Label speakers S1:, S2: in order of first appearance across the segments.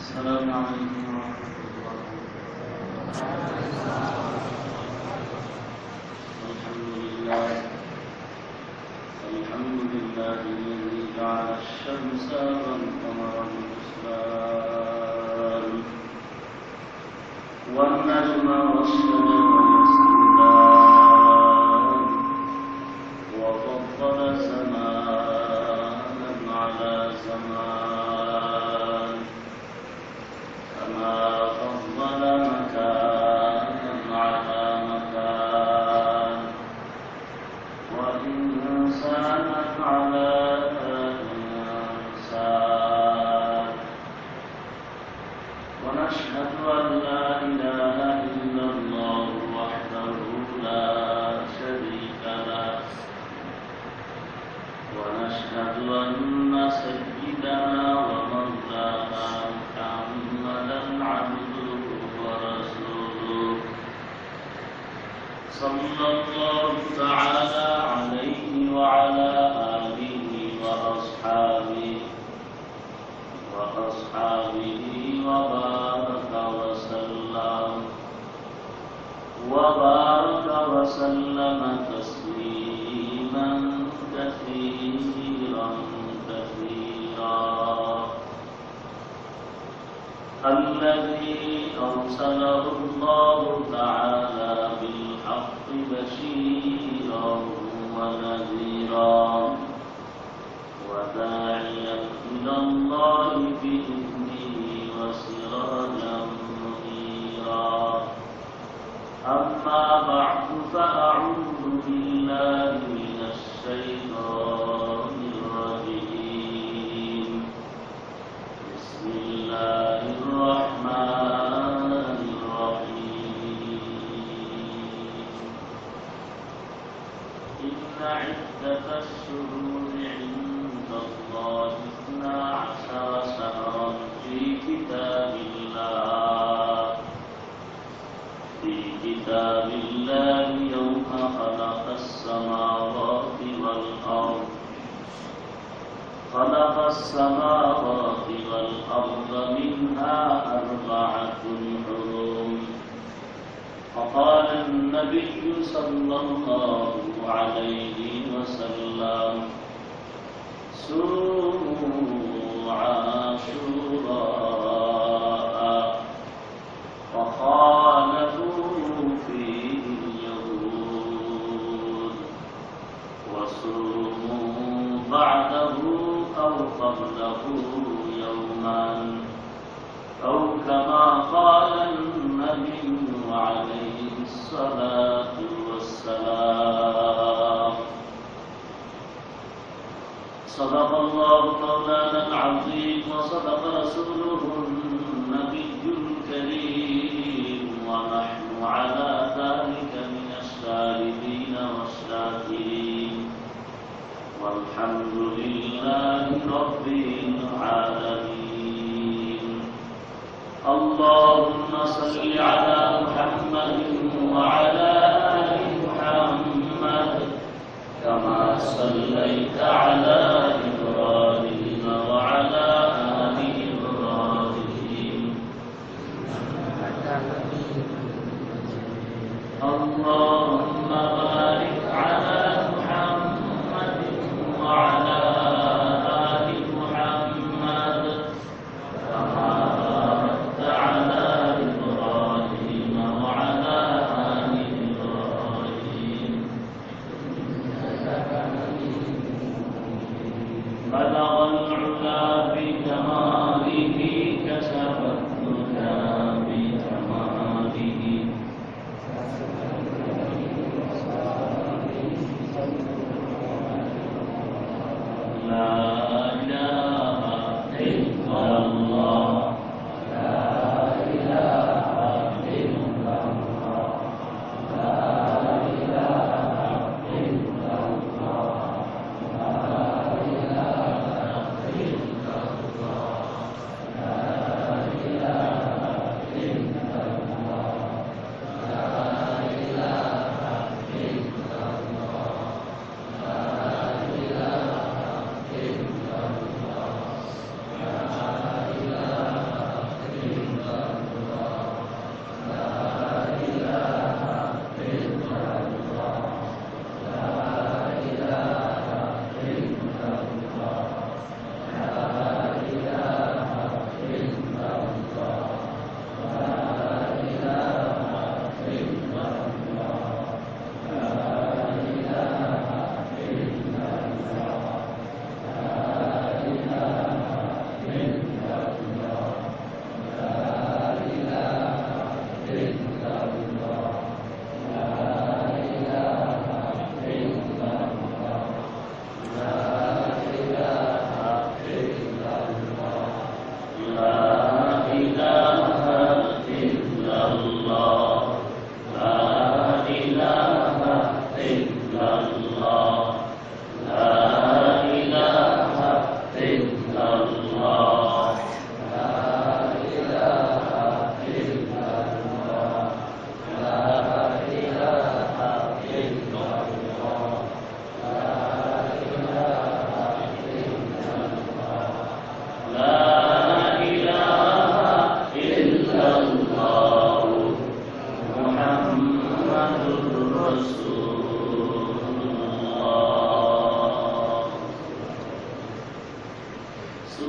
S1: السلام عليكم ورحمة الله وبركاته. الحمد لله الذي جعل الشمس والقمر بحسبان والنجم والشجر يسجدان وفضل زمانا على زمان كما فضل مكانا على مكان وإنسانا على إنسان ونشهد أن لا إله إلا الله وحده لا شريك له ونشهد أن سيدنا ومولانا محمدا عبده ورسوله صلى الله تعالى عليه وعلى آله وأصحابه وبارك وسلم تسليما كثيرا الذي أرسله الله تعالى بالحق بشيرا ونذيرا وداعيا إلى الله بإذنه وسراجا منيرا أما بعد فأعوذ بالله من الشيطان الرجيم بسم الله الرحمن الرحيم إن عدة الشهور عند الله 12 شهرا في كتاب الله يوم خلق السماوات والأرض منها 4 حرم فقال النبي صلى الله عليه وسلم صوموا عاشوراء وخالفوا فيه اليهود وصوموا بعده أو قبله يوما أو كما قال النبي عليه الصلاة والسلام صدق الله مولانا العظيم وصدق رسوله النبي الكريم ونحن على ذلك من الشاهدين والشاكرين والحمد لله رب العالمين اللهم صل على محمد وعلى آل محمد كما صليت على إبراهيم وعلى آل إبراهيم اللهم بارك على محمد وعلى آل محمد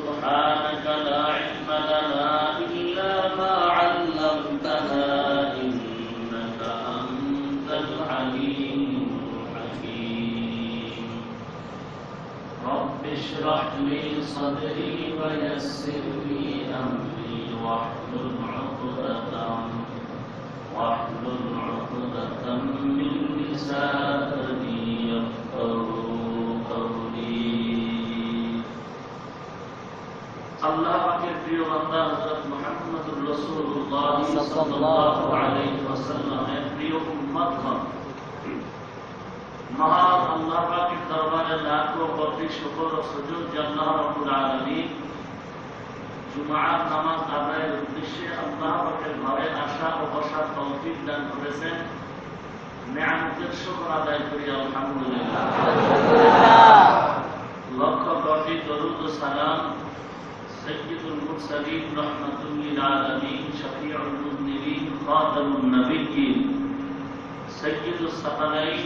S1: سبحانك لا علم لنا إلا ما علمتنا إنك أنت العليم الحكيم رب اشرح لي صدري ويسر لي أمري واحلل عقدة من لساني يفقهوا قولي আল্লাহ পাকের প্রিয় বান্দা হযরত মুহাম্মদুর রাসূলুল্লাহ সাল্লাল্লাহু আলাইহি ওয়াসাল্লামের প্রিয় উম্মতগণ, মহান আল্লাহ পাকের দরবারে লাখো কোটি শুকর ও সুজুদ যে আল্লাহ রাব্বুল আলামিন জুমার নামাজ আদায়ের উদ্দেশ্যে আল্লাহ পাকের ঘরে আসা ও বসার তৌফিক দান করেছেন। নিয়ামতের শুকর আদায় করি আলহামদুলিল্লাহ। লক্ষ কোটি দরুদ ও সালাম সৈয়দুল মুরসালিন রাহমাতুল লিল আলামিন শফিউল মুযনিবিন খাতামুন নবিয়্যিন সৈয়দুস সাকালাইন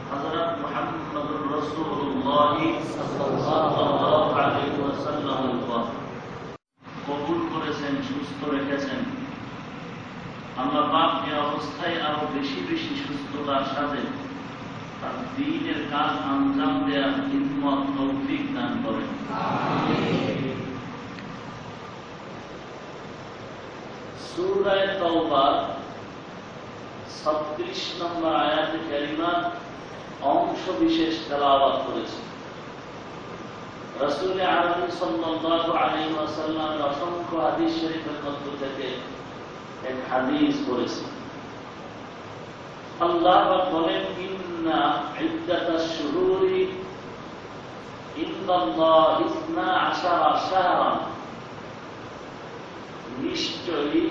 S1: হযরত মুহাম্মদুর রাসূলুল্লাহ সাল্লাল্লাহু আলাইহি ওয়াসাল্লামের উপর কবুল করেছেন, সুস্থ রেখেছেন। আল্লাহ পাক এই অবস্থায় আরো বেশি বেশি সুস্থতার সাথে তার দ্বীনের কাজ আঞ্জাম দেওয়ার হিম্মত তৌফিক দান করেন। সূরা তাওবা 36 নম্বর আয়াতে কারিমার অংশ বিশেষ তেলাওয়াত করেছে। রাসূল আরবি সাল্লাল্লাহু আলাইহি ওয়াসাল্লামের অসংখ্য হাদিস শরীফের মধ্য থেকে এক হাদিস পড়েছে। আল্লাহ বলেন, ইন্না ইদ্দাতাশ শুহুরি ইনদাল্লাহি 12 শাহরান, নিশ্চয়ই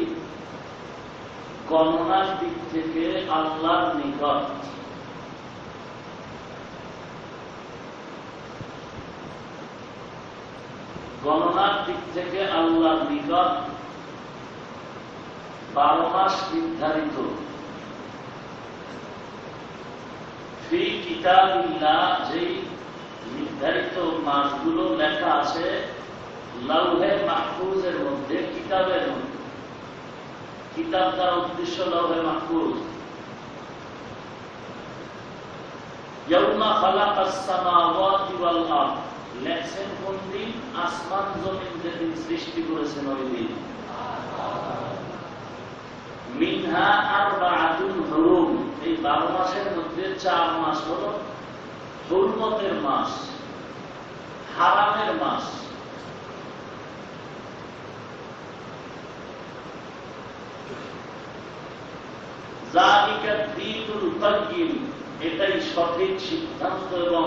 S1: গণনার দিক থেকে আল্লাহর নিকট আল্লাহর নিকট 12 মাস নির্ধারিত। ফি কিতাবিল্লাহ, যেই নির্ধারিত মাসগুলো লেখা আছে লাউহে মাহফুজের মধ্যে, কিতাবের মধ্যে। কিতাব দ্বারা উদ্দেশ্য লাউহে মাহফুজ। ইয়াউমা খালাকাস সামাওয়াতি ওয়াল আরদ, লেখছেন কোন দিন? আসমান জমিন যেদিন সৃষ্টি করেছেন ওই দিন। মিনহা আরবাআতুন হুরুম, এই 12 মাসের মধ্যে 4 মাস হলো হুরমতের মাস, হারামের মাস। যালিকা দীনুল কাইয়িম, এটাই সঠিক সিদ্ধান্ত এবং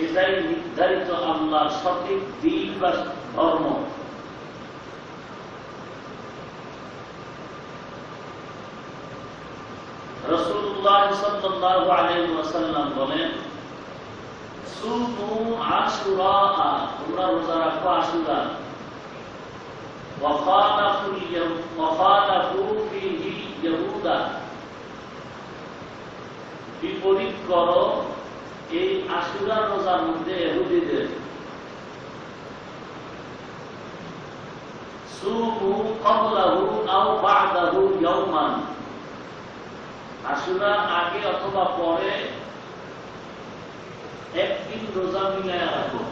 S1: এটাই নির্ধারিত আল্লাহর সঠিক দ্বীন বা ধর্ম। রাসূলুল্লাহ সাল্লাল্লাহু আলাইহি ওয়াসাল্লাম বলেন, সুমু আশুরা, তোমরা রোজা রাখো আশুরা। ওয়াখালাফু ফীহি ইয়াহুদা, বিপরীত করো এই আশুরা রোজার মধ্যে ইহুদিদের। সুমু ক্বাবলাহু আও বা'দাহু ইয়াওমান, আশুরা আগে অথবা পরে একদিন রোজা মিলায়া রাখো।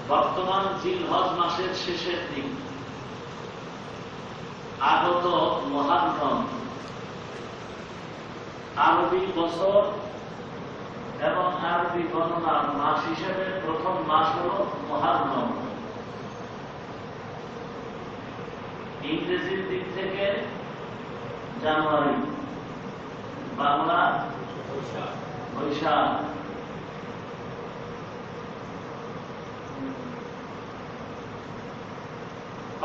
S1: বর্তমান জিলহজ মাসের শেষের দিন, আগত মুহররম, আরবি বছর এবং আরবি গণনার মাস হিসেবে প্রথম মাস হল মুহররম। ইংরেজির দিক থেকে জানুয়ারি, বাংলা বৈশাখ।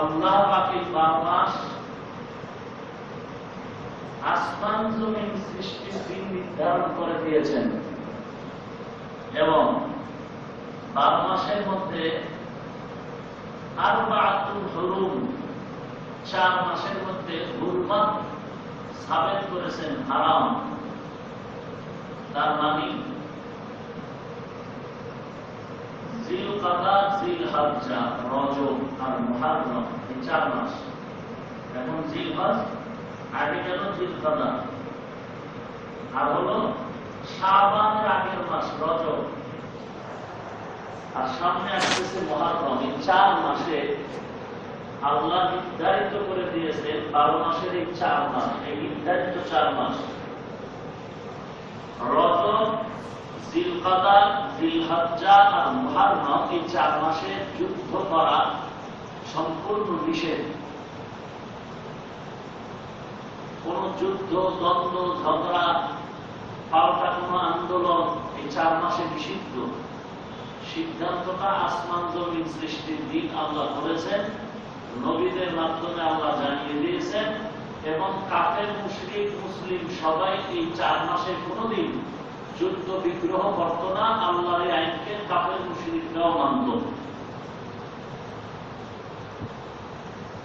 S1: আল্লাহ বাকি 12 মাস আসমান জমিন সৃষ্টির দিন নির্ধারণ করে দিয়েছেন এবং 12 মাসের মধ্যে আরবাআতুল হুরুম, 4 মাসের মধ্যে হুরমত সাবেত করেছেন, হারাম। তার মানে জিলকাদা, জিলহজ্জা, রজব আর মুহররম, এই 4 মাস। এখন জিলহজ, আগে গেল জিলকাদা, আর হলো শাবানের আগের মাস রজব, আর সামনে আসতেছে মুহররম। এই 4 মাসে আল্লাহ নির্ধারিত করে দিয়েছেন 12 মাসের এই 4 মাস, এই নির্ধারিত 4 মাস রজব, জিলকাদা, জিলহজ্জা আর মুহররম, এই 4 মাসে যুদ্ধ করা সম্পূর্ণ নিষেধ। কোন যুদ্ধ, দ্বন্দ্ব, ঝগড়া, পাল্টা কোন আন্দোলন এই 4 মাসে নিষিদ্ধ। সিদ্ধান্তটা আসমান জমিন সৃষ্টির দিন আল্লাহ করেছেন, নবীদের মাধ্যমে আল্লাহ জানিয়ে দিয়েছেন, এবং কাফের, মুশরিক, মুসলিম সবাই এই 4 মাসে কোনদিন যুদ্ধ বিগ্রহ করত না। আল্লাহর এই আইনকে কাফের, মুশরিকরাও মানত।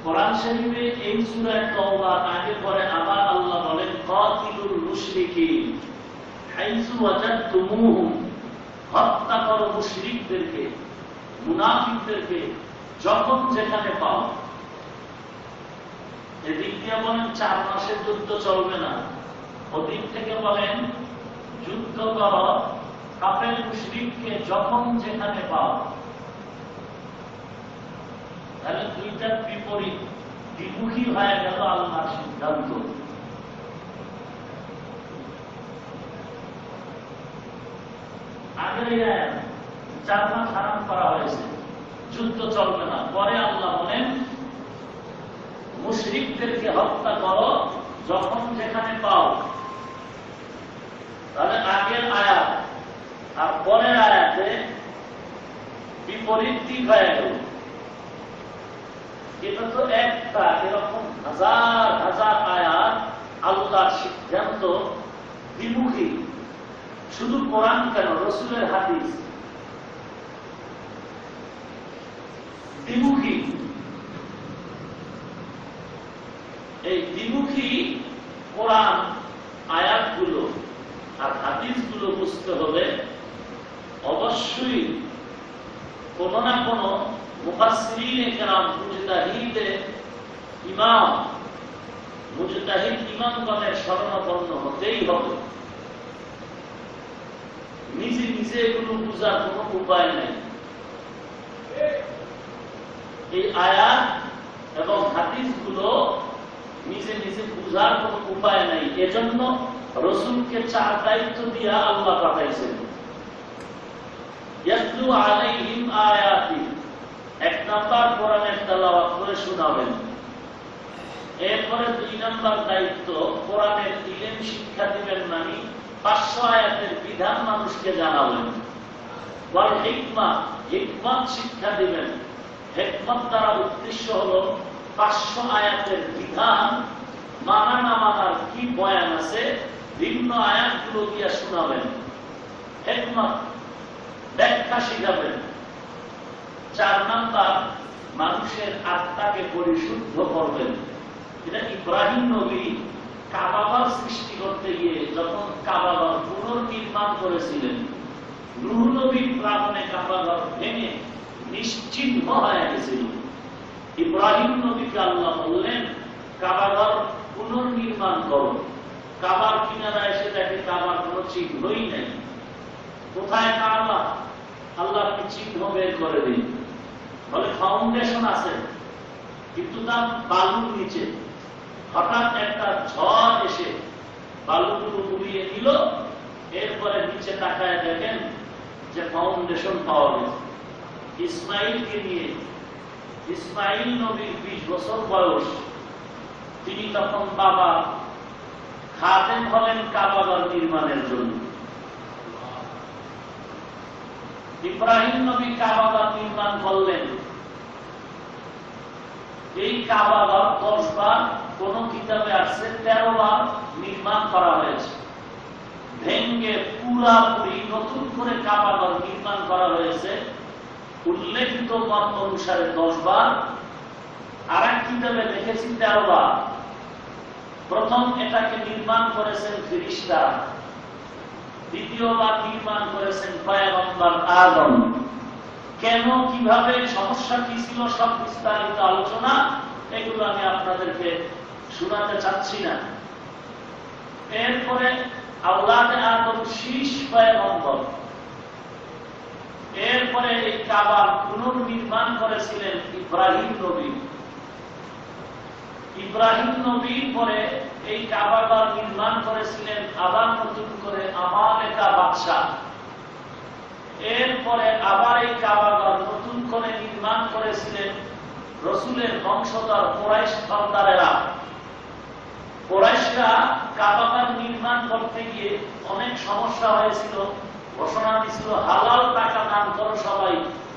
S1: কোরআন শরীফে এই সূরা তাওবার আগে পরে আবার আল্লাহ বলেন, কাতিলুল মুশরিকিন হাইসু ওয়াজাদতুমুহুম, হত্যা করো মুশরিকদেরকে, মুনাফিকদেরকে যখন যেখানে পাও। এদিক দিয়ে বলেন 4 মাসের যুদ্ধ চলবে না, ওদিক থেকে বলেন যুদ্ধ করো কাফের, মুশরিককে যখন যেখানে পাও। তাহলে দুইটার বিপরীত, দ্বিমুখী হয়ে গেল আল্লাহর সিদ্ধান্ত। আগের 4 মাস হারাম করা হয়েছে, যুদ্ধ চলবে না। পরে আল্লাহ বলেন মুশরিকদেরকে হত্যা করো যখন যেখানে পাও। তাহলে আগের আয়াত আর পরের আয়াতে বিপরীত দিক হয়ে গেল। এটা তো একটা, এরকম হাজার হাজার আয়াত আল্লাহর সিদ্ধান্ত দ্বিমুখী। শুধু কোরআন কেন, রাসূলের হাদিস দ্বিমুখী। এই দ্বিমুখী কোরআন আয়াতগুলো আর হাদিসগুলো বুঝতে হবে, অবশ্যই কোন না কোন মুফাসসিরিনে কেরাম, মুজতাহিদে ইমাম, মুজতাহিদ ইমামগণের শরণাপন্ন হতেই হবে। নিজে নিজে এগুলো বোঝার কোন উপায় নেই। এই আয়াত এবং হাদিসগুলো নিজে নিজে বোঝার কোন উপায় নেই। এজন্য রাসূলকে 4 দায়িত্ব দিয়ে আল্লাহ পাঠাইছেন। ইয়াতলু আলাইহিম আয়াতি, 1 নাম্বার কোরআনের তেলাওয়াত করে শোনাবেন। এরপরে 2 নাম্বার দায়িত্ব কোরআনের ইলম শিক্ষা দিবেন, মানে 500 আয়াতের বিধান মানুষকে জানাবেন। ওয়াল হিকমা, হিকমত শিক্ষা দিবেন। হিকমত দ্বারা উদ্দেশ্য হলো 500 আয়াতের বিধান মানা না মানার কি বয়ান আছে, ভিন্ন আয়াতগুলো দিয়ে শোনাবেন। হিকমত ব্যাখ্যা শিখাবেন। 4 নাম্বার মানুষের আত্মাকে পরিশুদ্ধ করবেন। এটা ইব্রাহিম নবী কাবাঘর সৃষ্টি করতে গিয়ে যখন কাবাঘর পুনর্নির্মাণ করেছিলেন, নূহ নবীর প্রাঙ্গণে কাবাঘর ভেঙে নিশ্চিহ্ন হয়ে গেছিল। ইব্রাহিম নবীকে আল্লাহ বললেন কাবাঘর পুনর্নির্মাণ করো। কাবার কিনারা এসে দেখে কাবার কোন চিহ্নই নেই। কোথায় কাবা? আল্লাহ চিহ্ন বের করে দিন। বলে ফাউন্ডেশন আছে, কিন্তু তার বালুর নিচে। হঠাৎ একটা ঝড় এসে বালুগুলো উড়িয়ে দিল। এরপরে নিচে তাকায় দেখেন যে ফাউন্ডেশন পাওয়া গেছে। ইসমাইলকে নিয়ে, ইসমাইল নবীর 20 বছর বয়স, তিনি তখন বাবা খাদেম হলেন কাবাঘর নির্মাণের জন্য। ইব্রাহিম নবী কাবাঘর নির্মাণ করলেন। এই কাবাঘর 10 বার, কোন কিতাবে আসছে 13 বার নির্মাণ করা হয়েছে। ভেঙ্গে পুরাপুরি নতুন করে কাবাঘর নির্মাণ করা হয়েছে। উল্লেখিত মত অনুসারে 10 বার, আর এক কিতাবে দেখেছি 13 বার। প্রথম এটাকে নির্মাণ করেছেন ফেরেশতারা, দ্বিতীয়বার নির্মাণ করেছেন পয়গম্বর আদম। কেন কিভাবে সমস্যা কি ছিল সব বিস্তারিত আলোচনা, এগুলো আমি আপনাদেরকে শোনাতে চাচ্ছি না। এরপরে আওলাদে আদম শীষ পয়গম্বর, এরপরে এই কাবার পুনর্নির্মাণ করেছিলেন ইব্রাহিম নবী। ইব্রাহিম নবীর পরে এই কাবাগার নির্মাণ করেছিলেন আবার নতুন করে আমালেকা বাদশাহ। এরপরে আবার এই কাবাগার নতুন করে নির্মাণ করেছিলেন রসুলের বংশধর কুরাইশ সর্দারেরা। কুরাইশরা কাবাগার নির্মাণ করতে গিয়ে অনেক সমস্যা হয়েছিল, ঘোষণা দিছিল হালাল টাকা দান করো সবাই,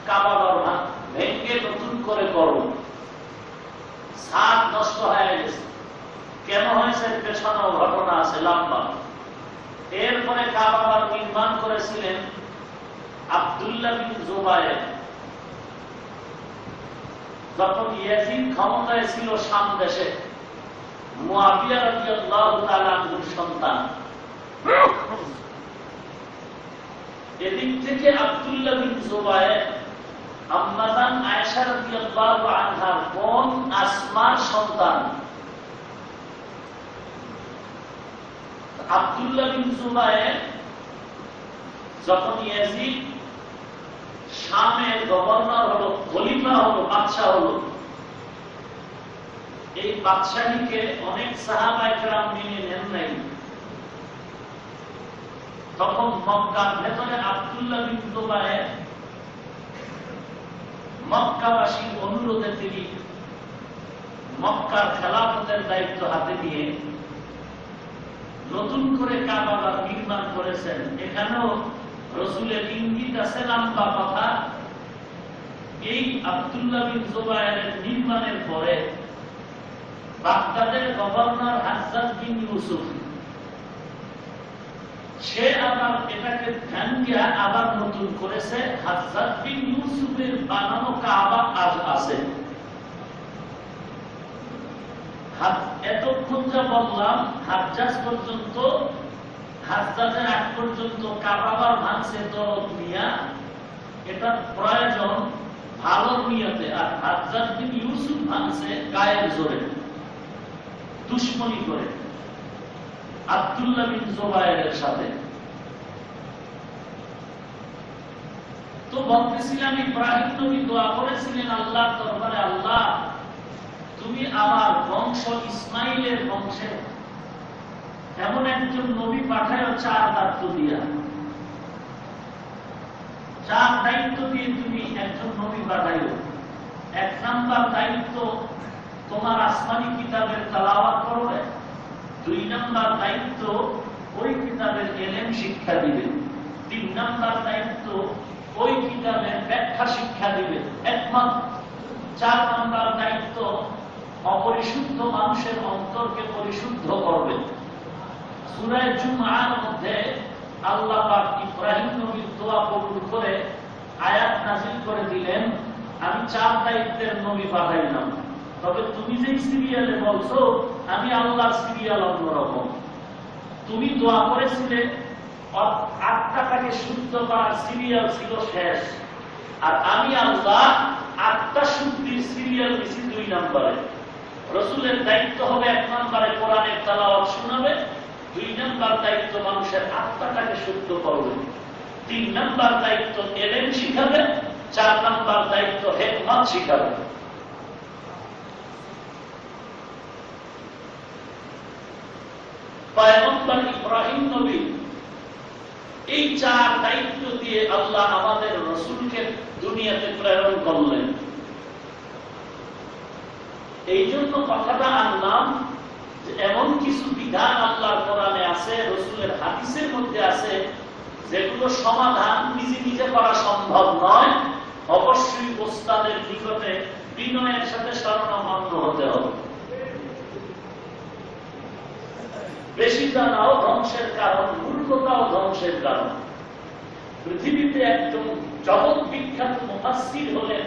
S1: কাবাগার ভেঙে নতুন করে করো। ছাদ নষ্ট হয়ে গেছে, কেন হয়েছে পেছনেও ঘটনা আছে লম্বা। এরপরে কাবাগার নির্মাণ করেছিলেন আব্দুল্লাহ বিন জুবায়ের। যখন ইয়াজিদ ক্ষমতায় ছিল শাম দেশে, মুআবিয়া রাদিয়াল্লাহু তাআলা আনহুর সন্তান, এদিক থেকে আব্দুল্লাহ বিন জুবায়ের আম্মাজান আয়েশা রাদিয়াল্লাহু আনহার বোন আসমার সন্তান। আব্দুল্লাহ বিন জুবায়ের যখন ইয়াজিদ শামের গভর্নর হলো, খলিফা হলো, বাদশাহ হলো, এই বাদশাহীকে অনেক সাহাবায়ে কেরাম মেনে নেন নাই। তখন মক্কার ভেতরে আব্দুল্লাহ বিন জুবায়ের মক্কাবাসীর অনুরোধে তিনি মক্কার খেলাফতের দায়িত্ব হাতে নিয়ে নতুন করে কাবাগার নির্মাণ করেছেন। এখানেও রসুলের ইঙ্গিত আছে, লম্বা কথা। এই আব্দুল্লাহ বিন জুবায়েরের নির্মাণের পরে বাগদাদের গভর্নর হাজ্জাজ বিন ইউসুফ, সে আবার এটাকে ধ্যান দিয়ে আবার নতুন করেছে। হাজ্জাজ বিন ইউসুফের বানানো কাবা আজ আছে। এতক্ষণ যা বললাম, হাজ্জাজ পর্যন্ত, হাজ্জাজের আগ পর্যন্ত কাবাবার ভাঙছে দরদ নিয়া, এটা প্রয়োজন ভালোর নিয়তে। আর হাজ্জাজ বিন ইউসুফ ভাঙছে গায়ের জোরে, দুশ্মনী করে আব্দুল্লাহ বিন জুবায়েরের সাথে। তো বলতেছিলাম, ইব্রাহিম নবী দোয়া করেছিলেন আল্লাহর দরবারে, আল্লাহ তুমি আমার বংশ ইসমাইলের বংশে এমন একজন নবী পাঠায় 4 দায়িত্ব দিয়া, 4 দায়িত্ব দিয়ে তুমি একজন নবী পাঠাইও। 1 নাম্বার দায়িত্ব তোমার আসমানি কিতাবের তেলাওয়াত করবে। 2 নাম্বার দায়িত্ব ওই কিতাবের ইলম শিক্ষা দিবে। 3 নাম্বার দায়িত্ব ওই কিতাবের ব্যাখ্যা শিক্ষা দিবে একমত। 4 নাম্বার দায়িত্ব অপরিশুদ্ধ মানুষের অন্তরকে পরিশুদ্ধ করবে। সূরা জুমআর মধ্যে আল্লাহ পাক ইব্রাহিম নবীর দোয়া কবুল করে আয়াত নাযিল করে দিলেন, আমি 4 দায়িত্বের নবী পাঠাইলাম, তবে তুমি যে সিরিয়ালে বলছো আমি আল্লাহর সিরিয়াল অন্যরকম। তুমি দোয়া করেছিলে 8টাকে শুদ্ধ করার সিরিয়াল ছিল শেষ, আর আমি আল্লাহ 8টা শুদ্ধির সিরিয়াল দিছি 2 নম্বরে। রসুলের দায়িত্ব হবে 1 নম্বরে কোরআনের তেলাওয়াত শোনাবে, 2 নম্বর দায়িত্ব মানুষের আত্মাটাকে শুদ্ধ করবে, 3 নম্বর দায়িত্ব ইলম শিখাবে, 4 নম্বর দায়িত্ব হিকমত শিখাবে। পয়গম্বর ইব্রাহিম নবী এই 4 দায়িত্ব দিয়ে আল্লাহ আমাদের রসুলকে দুনিয়াতে প্রেরণ করলেন। এই জন্য কথাটা আনলাম যে এমন কিছু বিধান আল্লাহর কোরআনে আছে, রসুলের হাদিসের মধ্যে আছে, যেগুলো সমাধান নিজে নিজে করা সম্ভব নয়। অবশ্যই ওস্তাদের নিকটে বিনয়ের সাথে শরণাপন্ন হতে হবে। বেশি জানাও ধ্বংসের কারণ, মূর্খতাও ধ্বংসের কারণ। পৃথিবীতে একজন জগৎ বিখ্যাত মুফাসসির হলেন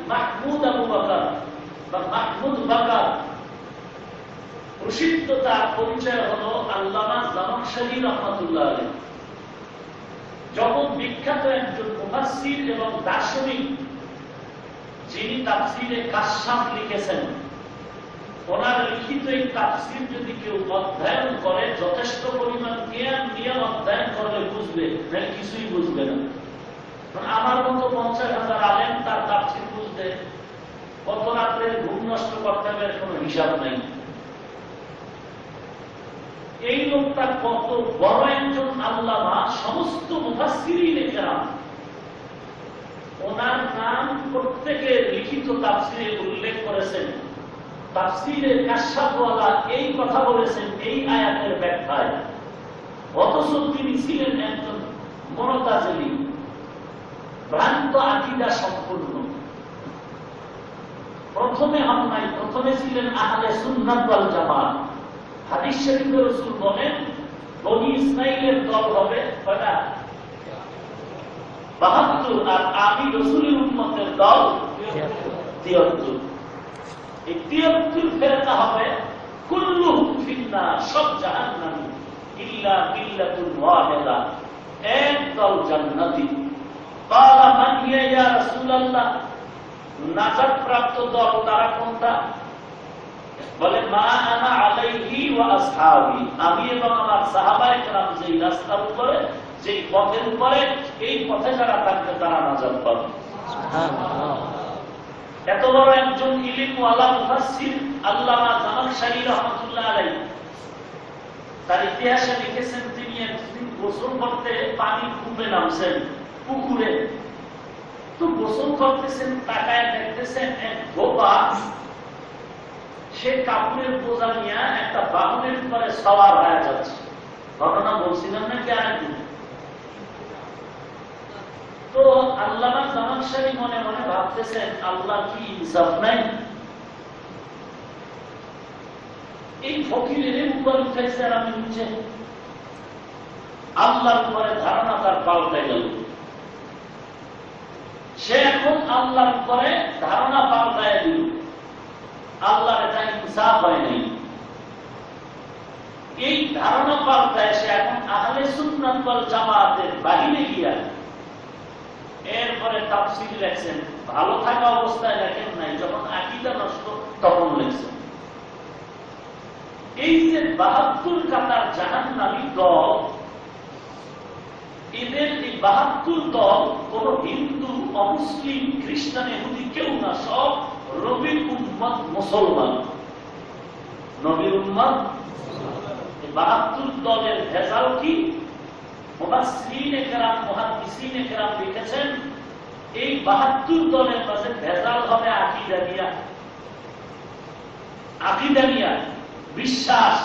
S1: মাহমুদ আবু বকর বা মাহমুদ বকর। প্রসিদ্ধ তার পরিচয় হল আল্লামা জামাখশরী রাহমাতুল্লাহ আলাইহি। জগৎ বিখ্যাত একজন মুফাসসির এবং দার্শনিক যিনি তাফসীরে কাশফ লিখেছেন, ওনার লিখিত এই তাফসীর যদি কেউ অধ্যয়ন করে, যথেষ্ট পরিমাণ জ্ঞান নিয়ে অধ্যয়ন করলে বুঝবে, নাহলে কিছুই বুঝবে না। আমার মতো 50,000 আলেম তার তাফসীর বুঝতে কত রাত্রে ঘুম নষ্ট করতে হবে কোনো হিসাব নাই। এই লোকটা কত বড় একজন আল্লামা, সমস্ত মুফাসসিরিনে কেরাম ওনার নাম প্রত্যেকের লিখিত তাফসীরে উল্লেখ করেছেন। তাফসীরে কাশফওয়ালা এই কথা বলেছেন এই আয়াতের ব্যাখ্যায়, অথচ তিনি ছিলেন একজন মুতাজিলি, ভ্রান্ত আকীদা সম্পূর্ণ। প্রথমে হন নাই, প্রথমে ছিলেন আহলে সুন্নাত ওয়াল জামাত। হাদিস শরীফে রাসূল বলেন বনী ইসরাইলের দল হবে কয়টা? 72, আর আমি রাসূলের উম্মতের দল 73। এই 73 ফেরেশতা হবে কুল্লুহুম ফিন্নার, সব জাহান্নামী, ইল্লা বিল্লাতুন ওয়াহিদা, এক দল জান্নাতি। ক্বালা মান হিয়া ইয়া রাসূলুল্লাহ, নাজাত প্রাপ্ত দল তারা কোনটা? বলে মা আনা আলাইহি ওয়া আসহাবি, আমি এবং আমার সাহাবায়ে কেরাম যেই রাস্তার উপরে, যেই পথের উপরে, এই পথে যারা থাকবে তারা নাজাত পাবে। সুবহানাল্লাহ। এত বড় একজন ইলমওয়ালা মুফাসসির আল্লামা জামালশারী রাহমাতুল্লাহ আলাইহি তার ইতিহাসে লিখেছেন, তিনি একদিন গোসল করতে পানির কূপে নামছেন, পুকুরে। তো গোসল করতেছেন, তাকায় দেখতেছেন এক গোপা সে কাপড়ের বোঝা নিয়ে একটা বাহনের উপরে সওয়ার হয়ে যাচ্ছে। ঘটনা বলছিলাম নাকি আরেকদিন? তো আল্লামা জামালশারী মনে মনে ভাবতেছেন, আল্লাহ কি ইনসাফ নাই, এই ফকিরের উপর উঠেছে আর আমি নিচে। আল্লাহর উপরে ধারণা তার পাল্টে গেল। সে এখন আল্লাহর উপরে ধারণা পাল্টায় দিল, আল্লাহর এটা ইনসাফ হয় নাই। এই ধারণা পাল্টায় সে এখন আহলে সুন্নাত ওয়াল জামাতের বাহিরে গিয়া এরপরে তাফসীর লেখছেন। ভালো থাকা অবস্থায় লেখেন নাই, যখন আকীদা নষ্ট তখন লেখছেন। এই যে 72 কাতার জাহান্নামী দল, এদের এই 72 দল কোন হিন্দু, অমুসলিম, খ্রিস্টান, ইহুদি কেউ না, সব নবীর উম্মত মুসলমান। নবীর উম্মত 72 দলের ভেজাল কি? মুফাসসিরিনে কেরাম, মুহাদ্দিসিনে কেরাম লিখেছেন এই 72 দলের মাঝে ভেজাল হবে আকীদা নিয়া। আকীদা নিয়া বিশ্বাস,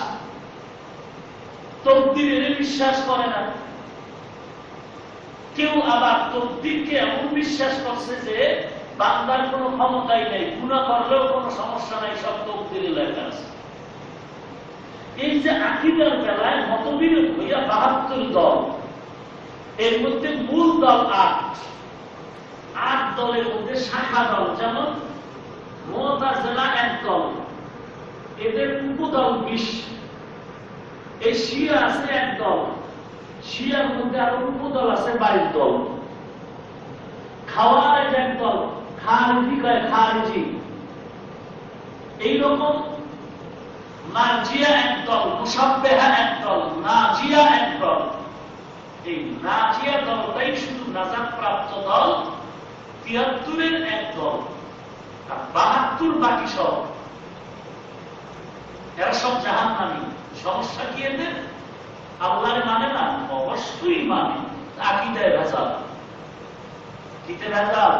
S1: তাকদীরে বিশ্বাস করে না। কেউ আবার তাকদীরকে এমন বিশ্বাস করছে যে বান্দার কোনো ক্ষমতাই নেই, গুনাহ করলেও কোনো সমস্যা নাই, সব তাকদীরে লেখা আছে। এই যে আকীদার বেলায় মতবিরোধ হইয়া 72 দল, এর মধ্যে মূল দল 8 দলের মধ্যে শাখা দল, যেমন মুতাজিলা এক দল, এদের উপদল 20। এই শিয়া আছে এক দল, শিয়ার মধ্যে আরো উপদল আছে 22 দল। খাওয়ারেজ এক দল, খারিজি কয় খারিজি। এইরকম মার্জিয়া এক দল, মুশাব্বিহা এক দল, নাজিয়া এক দল। এই নাজিয়া দলটাই শুধু নাজাত প্রাপ্ত দল, 73-এর এক দল, আর 72 বাকি সব, এরা সব জাহান্নামী। সমস্যা কি এদের? আল্লাহরে মানে না? অবশ্যই মানে, আকীদায় ভেজাল। কিতে ভেজাল?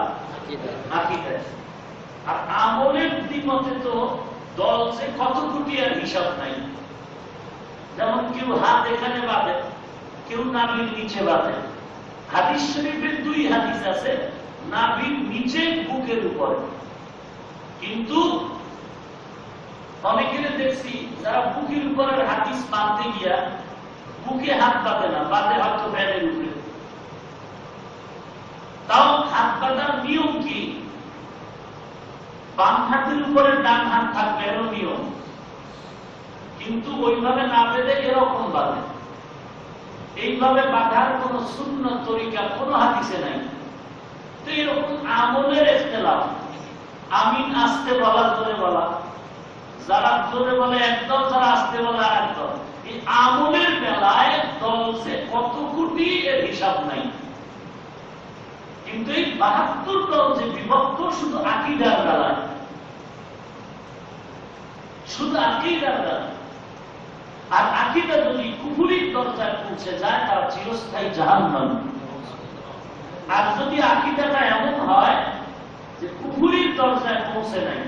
S1: আকীদায়। আর আমলের দিমতে তো দল যে কত কোটি আর হিসাব নাই। যেমন কেউ হাত এখানে বাঁধে, কেউ নাভির নিচে বাঁধে। হাদিস শরীফে 2 হাদিস আছে, নাভির নিচে বুকের উপরে। কিন্তু অনেকের দেখছি যারা বুকের উপরের হাদিস বাঁধতে গিয়া বুকে হাত বাঁধে না, বাঁধে হয়তো ব্যানের উপরে। তাও হাত বাঁধার নিয়ম কি? বাম হাতের উপরে ডান হাত থাকবে, এর নিয়ম। কিন্তু ওইভাবে না বেঁধে এরকম বাঁধে। এইভাবে বাঁধার কোন সুন্নত তরিকা কোন হাদিসে নাই। আমলের ইখতিলাফ। আমিন আস্তে বলা, জোরে বলা, যারা জোরে বলে একদল, যারা আস্তে বলে আর একদল। এই আমলের বেলায় দল যে কত কোটি এর হিসাব নাই। কিন্তু এই ৭২ দল যে বিভক্ত শুধু আকীদার বেলায়, শুধু আকীদার বেলায়। আর আকীদা যদি কুফরির দরজায় পৌঁছে যায় তারা চিরস্থায়ী জাহান্নামী। আর যদি আকীদাটা এমন হয় যে কুফরির দরজায় পৌঁছে নাই,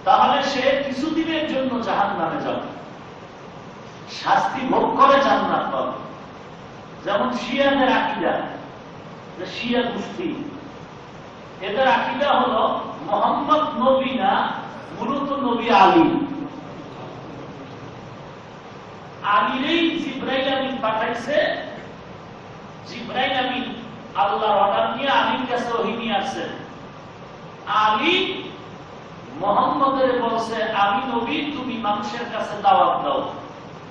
S1: তাহলে সে কিছুদিনের জন্য জাহান্নামে যাবে, শাস্তি ভোগ করে জান্নাত পাবে। যেমন শিয়াদের আকীদা, শিয়া গোষ্ঠী, এদের আকীদা হলো মুহাম্মদ নবী না, মূলত নবী আলী। আলীরই জিবরাইল আমিন পাঠাইছে। জিবরাইল আমিন আল্লাহর অর্ডার নিয়ে আলীর কাছে ওহী নিয়ে আসছেন। আলী মুহাম্মদের বলছে, আমি নবী, তুমি মানুষের কাছে দাওয়াত দাও।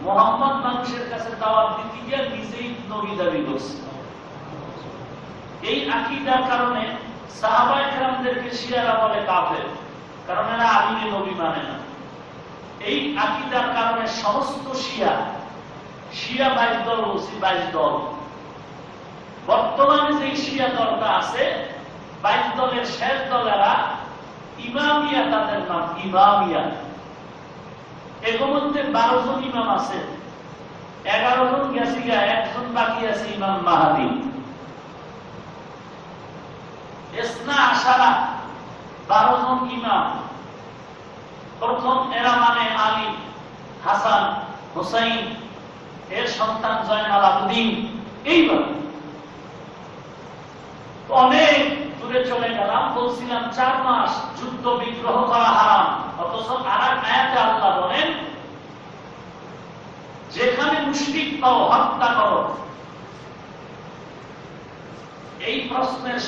S1: মুহাম্মদ মানুষের কাছে দাওয়াত দিতে গিয়ে নিজেই নবী দাবি করছে। এই আকীদার কারণে সাহাবায়ে কেরামদেরকে শিয়ারা বলে কাফের, কারণ এরা আলীকে নবী মানে না। এই আকীদার কারণে সমস্ত শিয়া 22 দল, 22 দল। বর্তমানে যে শিয়া দলটা আছে 22 দলের শেষ দলেরা ইমামিয়া, তাদের নাম ইমামিয়া। এর মধ্যে 12 জন ইমাম আছে, 11 জন গেছে গা, একজন বাকি আছে ইমাম মাহাদি। ইসনা আশারা 12 জন ইমাম। প্রথম এরা মানে আলী, হাসান, হুসাইন, এর সন্তান জয়নাল আবদিন। এইভাবে অনেক দূরে চলে গেলাম। বলছিলাম 4 মাস যুদ্ধ বিগ্রহ করা হারাম, অথচ আর এক আয়াতে আল্লাহ বলেন যেখানে মুশরিক পাও হত্যা করো। এই প্রশ্নের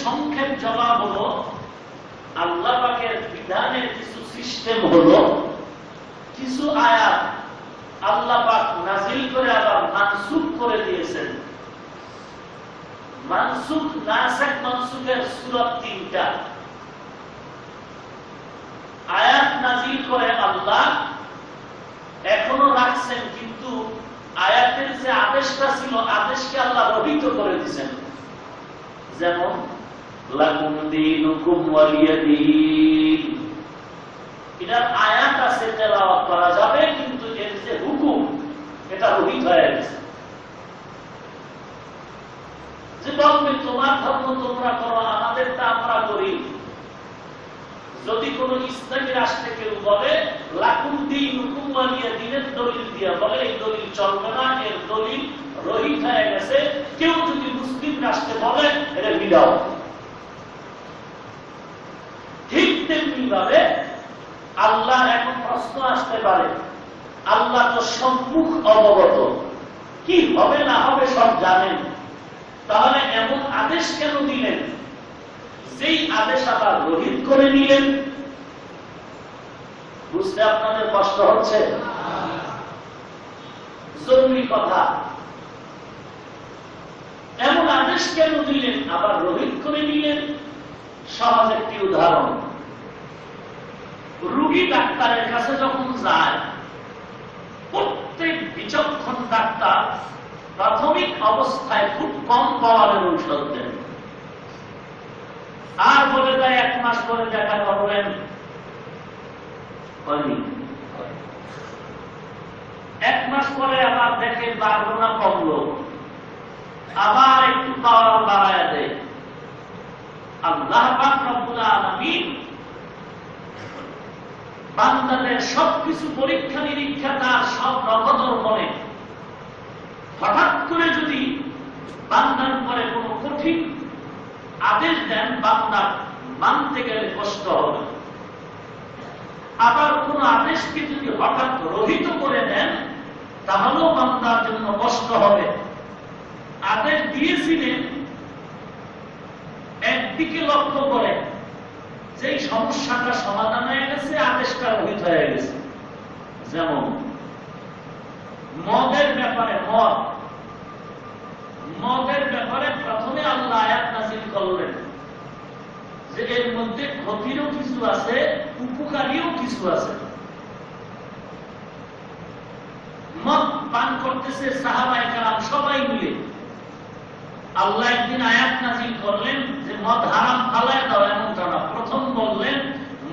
S1: সংক্ষেপ জবাব হলো, আল্লাহ পাকের বিধানের কিছু সিস্টেম হলো, কিছু আয়াত আল্লাহ পাক নাজিল করে আবার মানসুখ করে দিয়েছেন। মানসুখ, নাসিখ, মানসুখের সূরা 3টা। আয়াত নাজিল করে আল্লাহ এখনো রাখছেন, কিন্তু আয়াতের যে আদেশটা ছিল, আদেশকে আল্লাহ রহিত করে দিয়েছেন। যেমন লাকুম দীনুকুম ওয়ালিয়া দীন, এটার আয়াত আছে, তেলাওয়াত করা যাবে, কিন্তু এর যে হুকুম এটা রহিত হয়ে গেছে। যে বলবে তোমার ধর্ম তোমরা করো, আমাদেরটা আমরা করি। যদি কোন ইসলামী রাষ্ট্রে কেউ বলে লাকুম দীনুকুম ওয়ালিয়া দীনের দলিল দিয়া বলে, এই দলিল চলবে না, এর দলিল রহিত হয়ে গেছে। কেউ যদি মুসলিম রাষ্ট্রে বলে এটা বিদাও। ঠিক তেমনি ভাবে আল্লাহ এখন প্রশ্ন আসতে পারে, আল্লাহ তো সম্মুখ অবগত, কি হবে না হবে সব জানেন, তাহলে এমন আদেশ কেন দিলেন যেই আদেশ আবার রহিত করে নিলেন? বুঝতে আপনাদের কষ্ট হচ্ছে? জরুরি কথা, এমন আদেশ কেন দিলেন আবার রহিত করে নিলেন? সহজ একটি উদাহরণ, রোগী ডাক্তারের কাছে যখন যায়, প্রত্যেক বিচক্ষণ ডাক্তার প্রাথমিক অবস্থায় খুব কম পাওয়ারের ঔষধ দেন, আর বলে দেয় 1 মাস পরে দেখা করবেন। 1 মাস পরে আবার দেখে বাড়লো না কমলো, আবার একটু পাওয়ার বাড়ায় দেয়। আল্লাহ পাক রব্বুল আলামিন বান্দাদের সবকিছু পরীক্ষা নিরীক্ষা, তার সব নগদর মনে। হঠাৎ করে যদি বান্দার উপরে কোন কঠিন আদেশ দেন, বান্দা মানতে গেলে কষ্ট হবে। আবার কোন আদেশকে যদি হঠাৎ রহিত করে দেন, তাহলেও বান্দার জন্য কষ্ট হবে। আদেশ দিয়েছিলেন, একদিকে লক্ষ্য করে যে সমস্যাটা সমাধান হয়ে গেছে, আদেশটা রহিত হয়ে গেছে। যেমন মদের ব্যাপারে, মদের ব্যাপারে প্রথমে আল্লাহ আয়াত নাযিল মধ্যে ক্ষতিরও কিছু আছে, উপকারীও কিছু আছে। মদ পান করতেছে সাহাবায়ে কেরাম সবাই মিলে। আল্লাহ একদিন আয়াত নাযিল করলেন যে মদ হারাম, ফালায় দাও, এমনটা না। প্রথম বললেন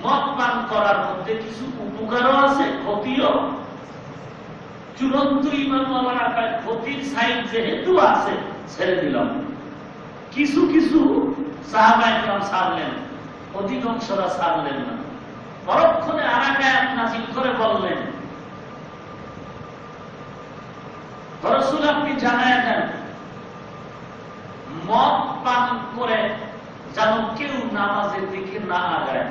S1: মদ পান করার মধ্যে কিছু উপকারও আছে, ক্ষতিও। চূড়ান্ত ঈমানওয়ালারা কয় ক্ষতির সাইড যেহেতু আছে ছেড়ে দিলাম। কিছু কিছু সাহাবায়ে কেরাম ছাড়লেন, অধিকাংশরা ছাড়লেন না। পরক্ষণে আরেক আয়াত নাযিল করে বললেন, রাসূল আপনি জানায়া দেন মদ পান করে যেন কেউ নামাজের দিকে না আগায়।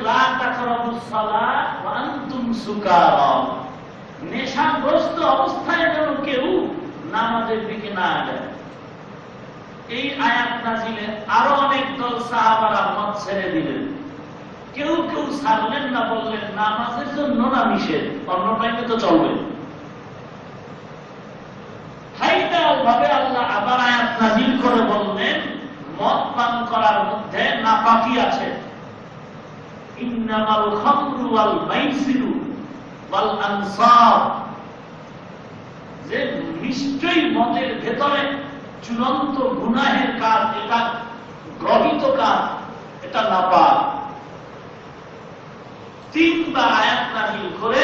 S1: লা তাকরাবুস সালাত ওয়া আনতুম সুকারা, নেশাগ্রস্ত অবস্থায় যেন কেউ নামাজের দিকে না আগায়। এই আয়াত নাযিলে আরো অনেক দল সাহাবারা মদ ছেড়ে দিলেন। কেউ কেউ ছাড়লেন না, বললেন নামাজের জন্য না নিষেধ, অন্য টাইমে তো চলবে। ভাবে আল্লাহ আবার আয়াত নাযিল করে বললেন মদ পান করার মধ্যে নাপাকি আছে। ইন্নামাল খামরু ওয়াল মাইসিরু ওয়াল আনসাব, যে নিশ্চয়ই মদের ভেতরে চূড়ান্ত গুনাহের কাজ, এটা গ্রহিত কাজ, এটা নাপাক। তিনবার আয়াত নাযিল করে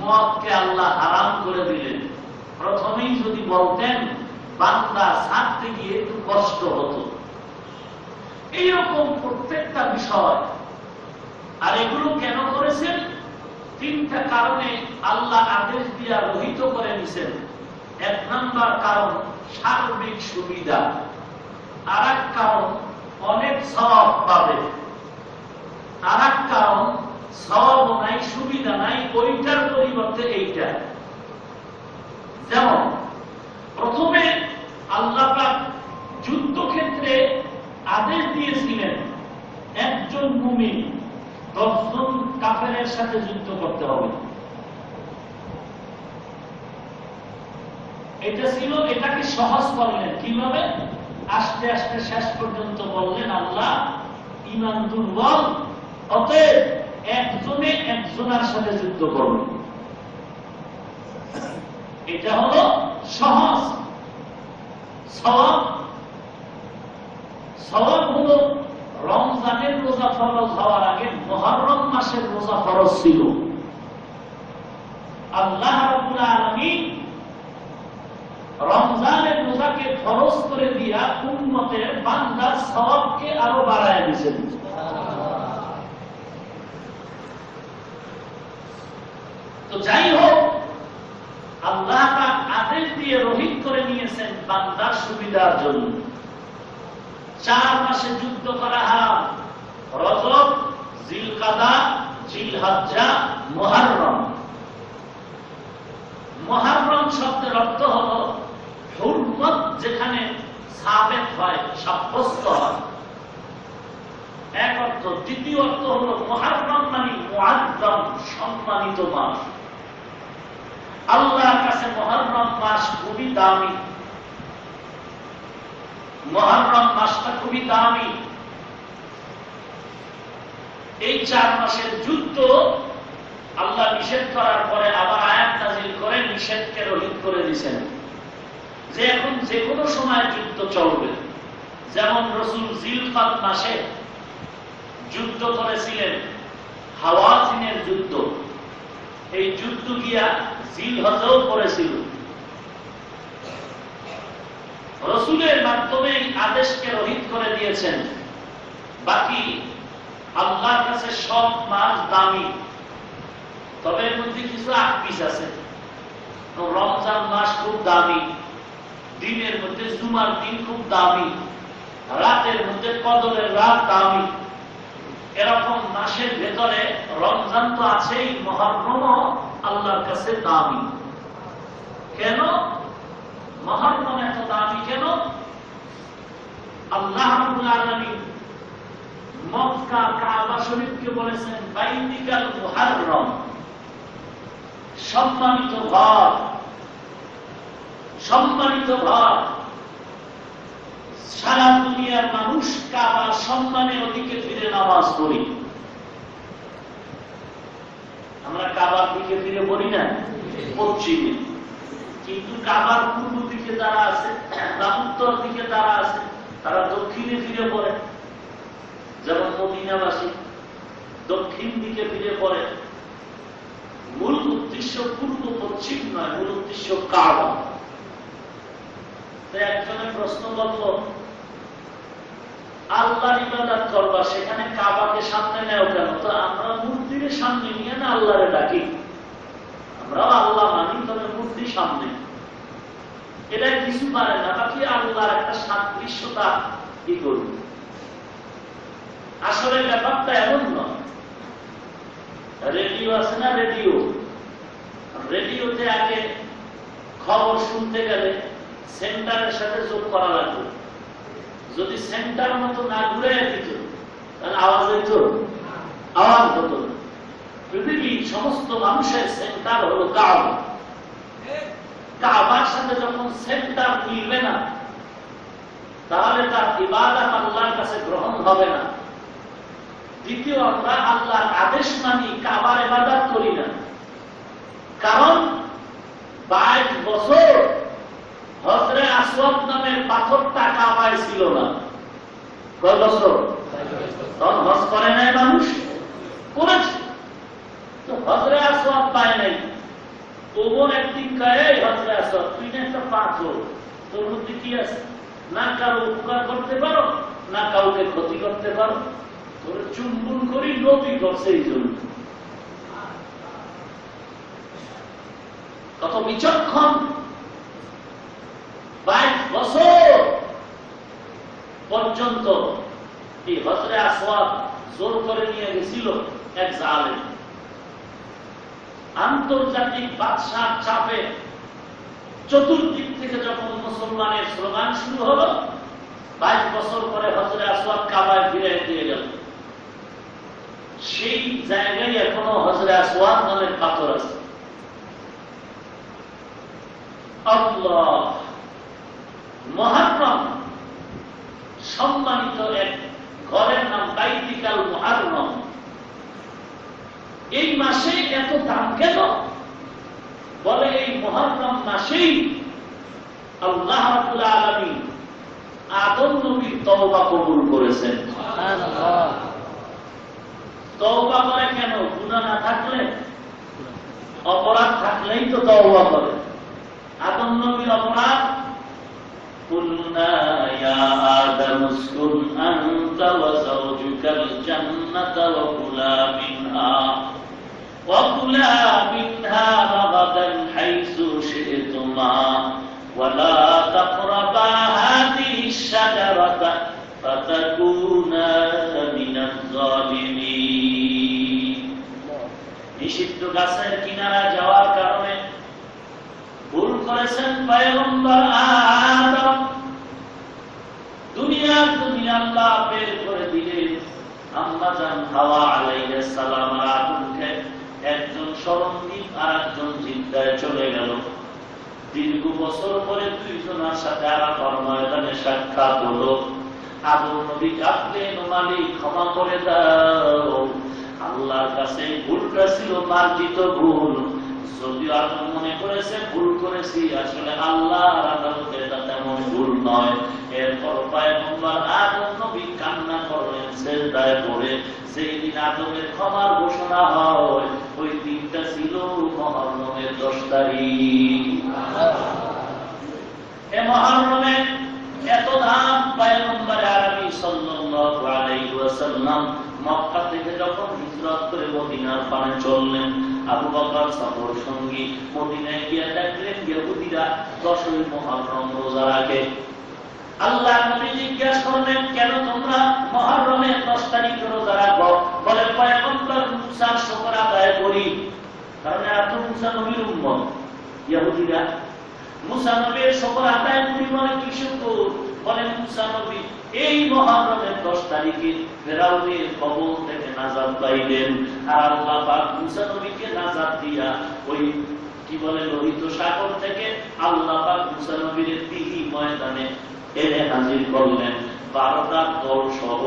S1: মদকে আল্লাহ হারাম করে দিলেন। প্রথমেই যদি বলতেন বান্দা ছাড়তে গিয়ে একটু কষ্ট হতো। এইরকম প্রত্যেকটা বিষয়। আর এগুলো কেন করেছেন? তিনটা কারণে আল্লাহ আদেশ দিয়া রহিত করে নিছেন। এক নাম্বার কারণ সার্বিক সুবিধা, আর এক কারণ অনেক সওয়াব পাবে, আর এক কারণ সওয়াব নাই, সুবিধা নাই, ওইটার পরিবর্তে এইটা। যেমন প্রথমে আল্লাহ পাক যুদ্ধক্ষেত্রে আদেশ দিয়েছিলেন একজন মুমিন 10 জন কাফেরের সাথে যুদ্ধ করতে হবে। এটা ছিল, এটাকে সহজ করলেন কিভাবে? আস্তে আস্তে শেষ পর্যন্ত বললেন আল্লাহ ঈমান দুর্বল, অতএব একজনে একজনের সাথে যুদ্ধ করবে। এটা হলো সহজ সওয়াব। সওয়াব হলো রমজানের রোজা ফরজ হওয়ার আগে মুহররম মাসের রোজা ফরজ ছিল। আল্লাহ রাব্বুল আলামিন রমজানের রোজাকে ফরজ করে দিয়া উম্মতের বান্দার সওয়াবকে আরো বাড়ায় দিয়েছেন। তো যাই হোক, আল্লাহ পাক আদেশ দিয়ে রহিত করে নিয়েছেন বান্দার সুবিধার জন্য। 4 মাসে যুদ্ধ করা হারাম: রজব, জিলকাদা, জিলহজ্জা, মুহররম। মুহররম শব্দের অর্থ হল হুরমত, যেখানে সাবেত হয়, সাব্যস্ত হয়, এক অর্থ। দ্বিতীয় অর্থ হল মুহররম মানে মুআজ্জম, সম্মানিত মাস। আল্লাহর কাছে মুহররম মাস খুবই দামি। মুহররম মাসটা খুবই দামি। এই 4 মাসের যুদ্ধ আল্লাহ নিষেধ করার পরে আবার আয়াত নাযিল করে নিষেধকে রহিত করে দিয়েছেন যে এখন যে কোনো সময় যুদ্ধ চলবে। যেমন রাসূল জিলকাদ মাসে যুদ্ধ করেছিলেন, হাওয়াযিনের যুদ্ধ। এই যুদ্ধ গিয়া জিলহজ্জাও করেছিল। রাসূলের মাধ্যমে আদেশকে রহিত করে দিয়েছেন। বাকি আল্লাহর কাছে সব মাস দামি, তবে এর মধ্যে কিছু আকপিস আছে। রমজান মাস খুব দামি, দিনের মধ্যে জুমার দিন খুব দামি, রাতের মধ্যে কদরের রাত দামি। এরকম মাসের ভেতরে রমজান তো আছেই, মুহররমও আল্লাহর কাছে দামি। কেন মুহররম এত দামি? কেন? আল্লাহ রাব্বুল আলামিন মক্কা কাবা শরীফকে বলেছেন বাইতিকাল মুহররম, সম্মানিত ঘর, সম্মানিত ঘর। সারা দুনিয়ার মানুষ কাবা সসম্মানে ওদিকে ফিরে নামাজ পড়ি। আমরা কাবার দিকে ফিরে পড়ি না, পশ্চিমে। কিন্তু কাবার পূর্ব দিকে যারা আছে বা উত্তর দিকে যারা আছে তারা দক্ষিণে ফিরে পড়ে। যেমন মদিনাবাসী দক্ষিণ দিকে ফিরে পড়ে। মূল উদ্দেশ্য পূর্ব পশ্চিম নয়, মূল উদ্দেশ্য কাবা। একজনের প্রশ্ন করল, আল্লাহর ইবাদত করবা, সেখানে কাবাকে সামনে নেও কেন? তো আমরা মূর্তির সামনে নিয়ে না আল্লাহরে ডাকি। আমরাও আল্লাহ মানি, তবে মূর্তি সামনে। এটা কিছু পারে না, বাকি আল্লাহর একটা সাদৃশ্যতা কি করব। আসলে ব্যাপারটা এমন নয়। রেডিও আছে না, রেডিওতে আগে খবর শুনতে গেলে সেন্টারের সাথে যোগ করা লাগবে। যদি সেন্টার মতো না ঘুরে দিত তাহলে আওয়াজ হইত, আওয়াজ হতো। পৃথিবীর সমস্ত মানুষের সেন্টার হলো কাবা। কাবার সাথে যখন সেন্টার মিলবে না, তাহলে তার ইবাদত আল্লাহর কাছে গ্রহণ হবে না। দ্বিতীয়, আমরা আল্লাহর আদেশ মানি, কাবার ইবাদত করি না। কারণ 22 বছর হজরে আসওয়াদ নামের পাথরটা কাবায় ছিল না। কয় বছর? তখন হজ করে নাই মানুষ, করেছে তো হজরে আসওয়াদ পায় নাই। ওমর একদিন কয়ে, হজরে আসওয়াদ তুই না একটা পাথর, তোর মধ্যে কি আছে? না কারো উপকার করতে পারো, না কাউকে ক্ষতি করতে পারো, তোর চুম্বন করি নবী করছে এই জন্য। কত বিচক্ষণ! 22 বছর পর্যন্ত এই হজরে আসওয়াদ জোর করে নিয়ে গেছিল এক জালেম। আন্তর্জাতিক বাদশার চাপে চতুর্দিক থেকে যখন মুসলমানের স্লোগান শুরু হলো, 22 বছর পরে হজরে আসওয়াদ কাবায় ফিরে দিয়ে গেল। সেই জায়গায় এখনো হজরে আসওয়াদ নামের পাথর আছে। আল্লাহ! মুহররম সম্মানিত এক ঘরের নাম বাইতিকাল মুহররম। এই মাসে এত দাম কেন? বলে এই মুহররম মাসেই আল্লাহ রাব্বুল আলামিন আদম নবীর তওবা কবুল করেছেন। সুবহানাল্লাহ! তওবা করে কেন? গুনাহ না থাকলে, অপরাধ থাকলেই তো তওবা করে। আদম নবীর অপরাধ, قلنا يا آدم اسكن أنت وزوجك الجنة وكلا منها رغدا حيث شئتما ولا تقربا هذه الشجرة فتكونا من الظالمين। নিষিদ্ধ গাছের কিনারা যাওয়ার কারণে ভুল করেছেন পয়গম্বর আদম। দুনিয়া আল্লাহ বের করে দিলেন। আম্মা জান হাওয়া আলাইহিস সালাম আদমকে একজন সরঙ্গী আর একজন জিদ্দায় চলে গেল। দীর্ঘ বছর পরে দুইজনের সাথে আরাফার ময়দানে সাক্ষাৎ হলো। আদম নবী কাঁদলেন, মালিক ক্ষমা করে দাও, আল্লাহর কাছে ভুলটা ছিল মার্জিত ভুল। যদিও আদম মনে করেছে ভুল করেছি, আসলে আল্লাহর আদালতে এটা তেমন ভুল নয়। এরপর পয়গম্বর আদম নবী কান্না করলেন সিজদায় পড়ে। সেই দিন আদমের ক্ষমার ঘোষণা হয়। ওই দিনটা ছিল মুহররমের 10 তারিখ। এই মুহররমে এত দাম। পয়গম্বর আরবি সাল্লাল্লাহু আলাইহি ওয়াসাল্লাম মক্কা থেকে যখন হিজরত করে মদিনার পানে চললেন, আবু বকর সফর সঙ্গী মদিনায় গিয়ে দেখলেন ইহুদিরা 10ই মুহররম রোজা রাখে। আল্লাহ নবী জিজ্ঞাসা করলেন, কেন তোমরা মুহররমের 10 তারিখ রোজা রাখো? বলে, পয়গম্বর মুসার শুকর আদায় করি। কারণ এরা তো মুসা নবীর উম্মত। ইহুদিরা মুসা নবীর শুকর আদায় করি মানে কি শুকর? বলে, মুসা নবী এই মুহররমের 10 তারিখে ফেরাউনের কবল থেকে নাজাত পাইলেন। আর আল্লাহ পাক মুসা নবীকে নাজাত দিয়া ওই কি বলে লোহিত সাগর থেকে আল্লাহ পাক মুসা নবীর তিহি ময়দানে এনে হাজির করলেন। 12টা দল সহ।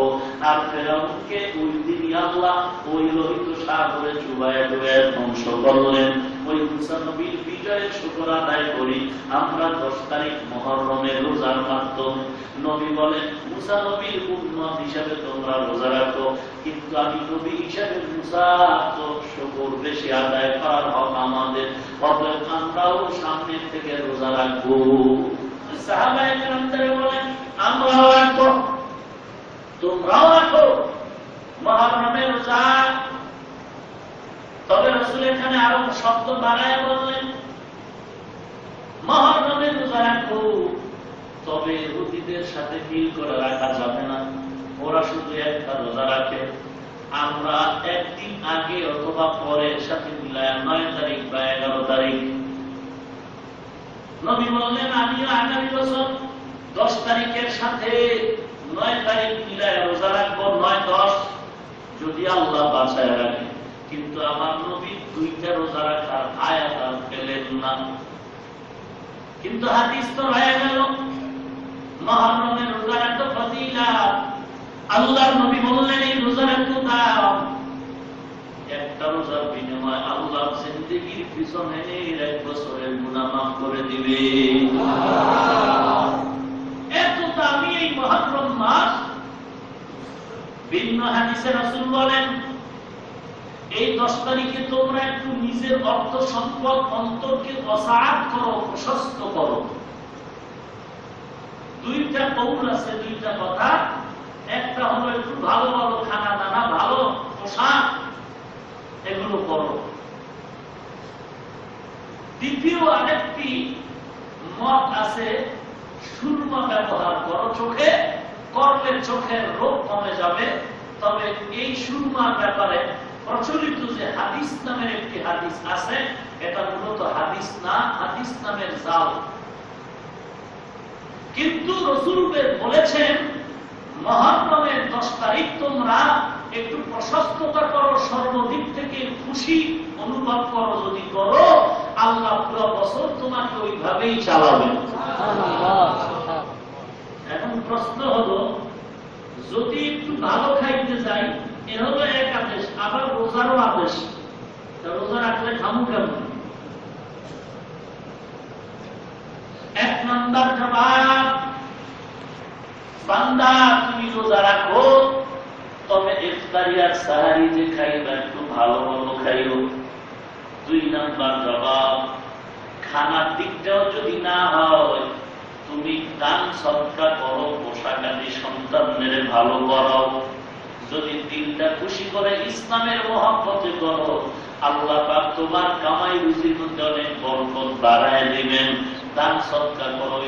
S1: আর ফেরাউনকে ওই দিনই আল্লাহ ওই লোহিত সাগরে চুবাইয়া ডুবাইয়া ধ্বংস করলেন। ওই মুসা নবীর বিজয়ের শুকর আদায় করি আমরা 10 তারিখ মুহররমের রোজার মাধ্যমে। নবী বলেন, মুসা নবীর উম্মত হিসাবে তোমরা রোজা রাখো, কিন্তু আমি নবী হিসাবে মুসা তো শুকর বেশি আদায় করার হক আমাদের, অতএব আমরাও সামনের থেকে রোজা রাখবো। সাহাবায়ে কেরামদের বলেন, আমরাও রাখবো, তোমরাও রাখো মুহররমের রোজা। তবে রাসূল এখানে আরো শব্দ বাড়ায় বললেন, মুহররমের রোজা রাখো, তবে ইহুদিদের সাথে মিল করে রাখা যাবে না। ওরা শুধু একটা রোজা রাখে, আমরা একদিন আগে অথবা পরের সাথে মিলায় 9 তারিখ বা 11 তারিখ। নবী বললেন, আমিও আগামী বছর 10 তারিখের সাথে 9 তারিখ মিলায় রোজা রাখবো, 9-10 যদি আল্লাহ বাঁচায় রাখে। কিন্তু আমার নবী 2টা রোজা রাখার আয়াত আর পেলেন না। কিন্তু হাদিস তো রয়ে গেল, মুহররমের রোজা রাখতে ফজিলাত। আল্লাহর নবী বললেন, এই রোজা রাখতে দাও, একটা রোজার বিনিময়ে আল্লাহ জিন্দেগির পিছনে 1 বছরের গুনাহ মাফ করে দিবে। এত দামি এই মুহররম মাস। ভিন্ন হাদিসে রাসূল বলেন, এই 10 তারিখে তোমরা একটু নিজের অর্থ সম্পদ অন্তরকে ওসাআত করো, প্রশস্ত করো। 2টা কৌল আছে, 2টা কথা। একটা হলো একটু ভালো ভালো খানা দানা, ভালো পোশাক, এগুলো করো। দ্বিতীয় আরেকটি মত আছে, সুরমা ব্যবহার করো চোখে, করলে চোখের রোগ কমে যাবে। তবে এই সুরমার ব্যাপারে প্রচলিত যে হাদিস নামের একটি হাদিস আছে, এটা মূলত হাদিস না, হাদিস নামের জাল। কিন্তু রাসূল বলেছেন, মুহররমের 10 তারিখ তোমরা একটু প্রশস্ততা করো, সর্বদিক থেকে খুশি অনুভব করো। যদি করো, আল্লাহ পুরো বছর তোমাকে ওইভাবেই চালাবেন। এখন প্রশ্ন হলো, যদি একটু ভালো খাইতে যাই, এ হলো এক আদেশ, আবার রোজারও আদেশ, রোজা রাখলে খামু কেমন? 1 নাম্বার জবাব, বান্দা তুমি রোজা রাখো, তবে ইফতারি আর সাহারি যে খাইবা একটু ভালো ভালো খাইও। 2 নাম্বার জবাব, খানার দিকটাও যদি না হয়, তুমি দান সদকা করো, পোশাক আদি সন্তানদের ভালো করাও। যদি দিনটা খুশি করে ইসলামের মহব্বতে করো, আল্লাহ পাক তোমার কামাই রুজির মধ্যে অনেক বরকত বাড়ায় দিবেন। দান সদকা করো,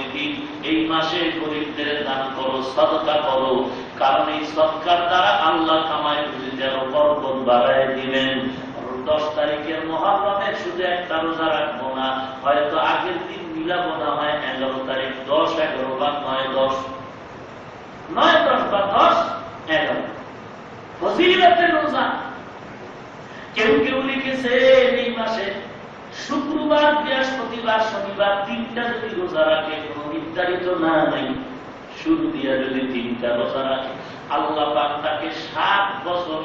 S1: এই মাসে গরিবদের দান করো, সদকা করো, কারণ এই সদকার দ্বারা আল্লাহ কামাই রুজিতে বরকত বাড়ায় দিবেন। 10 তারিখের মুহররমে শুধু একটা রোজা রাখবো না, হয়তো আগের দিন মিলাবো না হয় 11 তারিখ, 10, 11 বা 9, 10, 9, 10 বা 10, 11 ফজিলতের রোজা। কেউ কেউ লিখেছে এই মাসে শুক্রবার, বৃহস্পতিবার, শনিবার 3টা যদি রোজা রাখে, কোন নির্ধারিত না নাই, শুরু দিয়া যদি 3টা রোজা রাখে, আল্লাহ পাক তাকে 7 বছর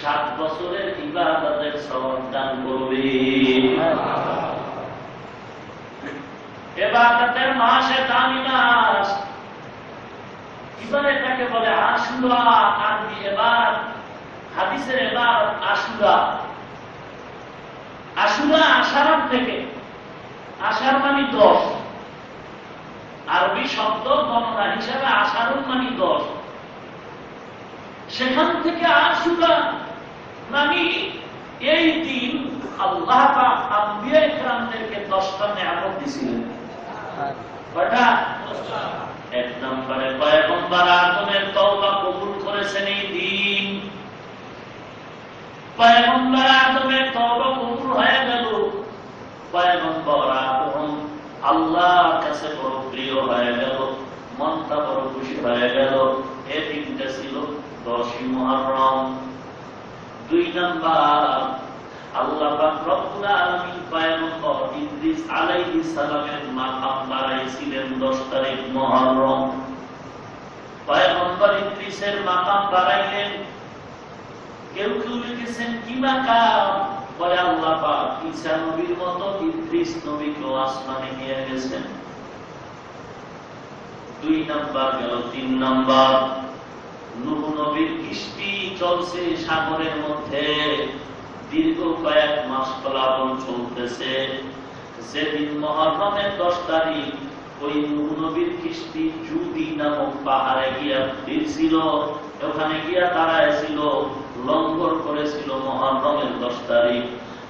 S1: 7 বছরের ইবাদতের সওয়াব দান করবে। ইবাদতের মাসে দামি মাস, এবার এটাকে বলে আশুরা। আরবি এবার হাদিসের এবার আশুরা। আশুরা আশারাম থেকে, আশার মানে 10, আরবি শব্দ গণনা হিসাবে আশারুন মানে 10, সেখান থেকে আশুরা মানে এই দিন আল্লাহ পাক আম্বিয়া ইকরামদেরকে 10টা নিয়ামত দিয়েছিলেন। কয়টা? 1 নম্বরে পয়গম্বর আদমের তওবা কবুল করেছেন এই দিন। পয়গম্বর আদমের তওবা কবুল হয়ে গেল, পয়গম্বর আদম আল্লাহর কাছে বড় প্রিয় হয়ে গেল, মনটা বড় খুশি হয়ে গেল। এই দিনটা ছিল 10ই মুহররম। 2 নাম্বার, আল্লাহ পাক রব্বুল আলামিন পয়গম্বর ইদ্রিস আলাইহিস সালামের মাকাম বাড়াইছিলেন 10 তারিখ মুহররম। ইদ্রিসের মাকাম বাড়াইলেন। কেউ কেউ লিখেছেন কি মাকাম, বলে আল্লাহ পাক ঈসা নবীর মতো ইদ্রিস নবীকেও আসমানে নিয়ে গেছেন। 2 নাম্বার গেল। 3 নাম্বার, নূহ নবীর কিস্তি চলছে সাগরের মধ্যে, দীর্ঘ কয়েক মাস প্লাবন চলতেছে। যেদিন মুহররমের 10 তারিখ ওই নূহ নবীর কিস্তি জুদি নামক পাহাড়ে গিয়া ভিড়ছিল, ওখানে গিয়া দাঁড়ায়ছিল, লঙ্ঘন করেছিল মুহররমের 10 তারিখ।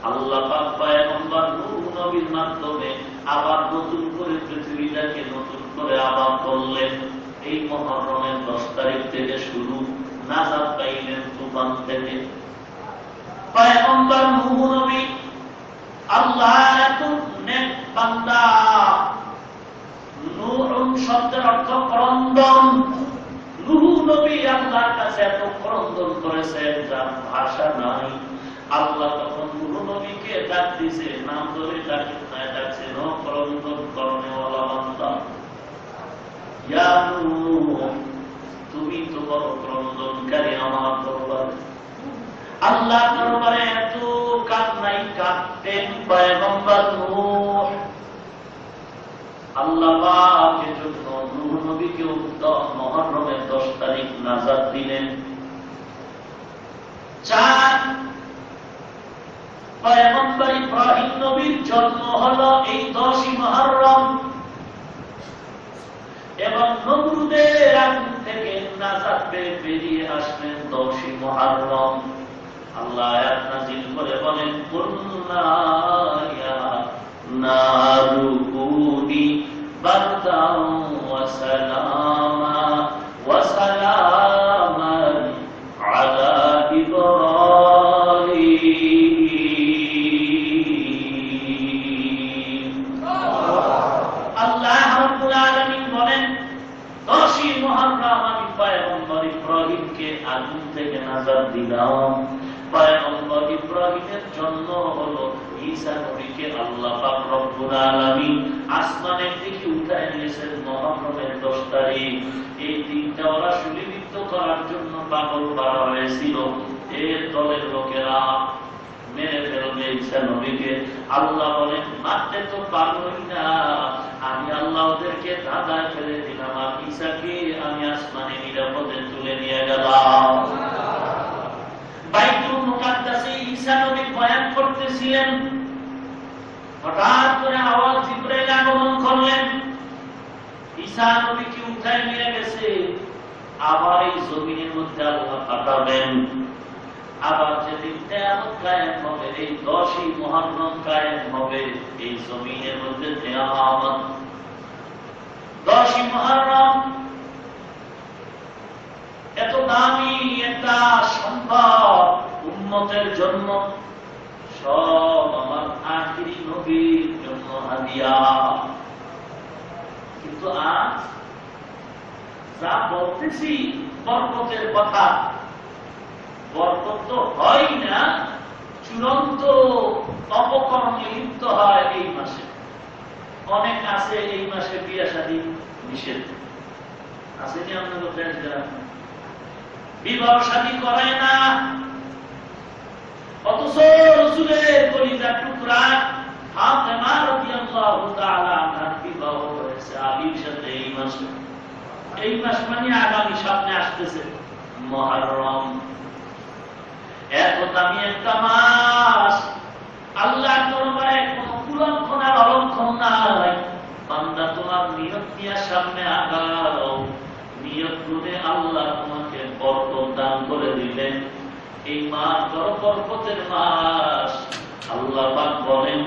S1: আল্লাহ পাক পয়গম্বর নূহ নবীর মাধ্যমে আবার নতুন করে পৃথিবীটাকে নতুন করে আবার করলেন। এই মুহররমের 10 তারিখ থেকে শুরু, নাজাত পাইলেন তুফান থেকে। পয়গম্বর নূহ নবী আল্লাহর এত নেক বান্দা। নূহ শব্দের অর্থ ক্রন্দন। নূহ নবী আল্লাহর কাছে এত ক্রন্দন করেছেন যার ভাষা নাই। আল্লাহ তখন নূহ নবীকে ডাক দিয়েছে, নাম ধরে ডাকছে, নো ক্রন্দন করনেওয়ালা বান্দা, ইয়া নূহ, তুমি তো বড় ক্রন্দনকারী আমার দরবারে। আল্লাহ দরবারে এত কান্নাই কাঁদতেন পয়গম্বর নূহ। আল্লাহ পাকের জন্য নূহ নবীকে মুহররমের 10 তারিখ নাজাত দিলেন। 4, পয়গম্বর ইব্রাহিম নবীর জন্ম হলো এই 10ই মুহররম এবং নমরুদের আগুন থেকে নাজাত পেয়ে বেরিয়ে আসলেন 10ই মুহররম। আল্লাহ আয়াত নাযিল করে বলেন, কুল্লা ইয়া নারু কুনি বারদান ওয়া সালামান আলা ইব্রাহিম। আল্লাহ রাব্বুল আলামিন বলেন, 10ই মুহররম আমি পয়গম্বর ইব্রাহিমকে আগুন থেকে নাজাত দিলাম। পয়গম্বর ইব্রাহিমের জন্ম হলো, ঈসা নবীকে আল্লাহ পাক রব্বুল আলামিন আসমানের দিকে উঠায় নিয়েছেন মুহররমের 10 তারিখ। এই দিনটা ওরা সুলিবিদ্ধ করার জন্য পাগল করা হয়েছিল। এর দলের লোকেরা মেরে ফেলবে ঈসা নবীকে। আল্লাহ বলেন, মারতে তো পারবই না, আমি আল্লাহ ওদেরকে ধাঁধায় ফেলে দিলাম, আর ঈসাকে আমি আসমানে নিরাপদে তুলে নিয়ে গেলাম। বাইতুল মুকাদ্দাসে ঈসা নবী বয়ান করতেছিলেন, হঠাৎ করে আওয়াজ জিবরাইল আগমন করলেন। ঈসা নবীকে উঠায় নিয়ে গেছে, আবার এই জমিনের মধ্যে আল্লাহ পাঠাবেন। আবার যেদিন কিয়ামত কায়েম হবে, এই 10ই মুহররম কায়েম হবে এই জমিনের মধ্যে কিয়ামত। 10ই মুহররম এত দামি একটা সম্পদ উম্মতের জন্য, সব আমার আখিরি নবীর জন্য হাদিয়া। কিন্তু আজ যা বলতেছি বরকতের কথা, বরকত তো হয় না, চূড়ান্ত অপকর্মে লিপ্ত হয় এই মাসে। অনেক আছে এই মাসে বিয়ে শাদী নিষেধ আছে, কি আপনাদের ফ্রেন্ডসরা বিবাহ শাদী করায় না, অথচ রাসূলের কলিজার টুকরা ফাতেমা রাদিয়াল্লাহু তাআলা আনহার বিবাহ হয়েছে আলীর সাথে এই মাসে। এই মাস মানে আগামী সামনে আসতেছে মুহররম। এত দামি একটা মাস, আল্লাহর দরবারে কোনো কুলক্ষণ আর অলক্ষণ নাই। বান্দা তোমার নিয়ত নিয়ে সামনে আগাও, নিয়ত করে আল্লাহ তোমাকে বরকত দান করে দিলেন। এই মাস বড় বরকতের মাস। আল্লাহ পাক বলেন,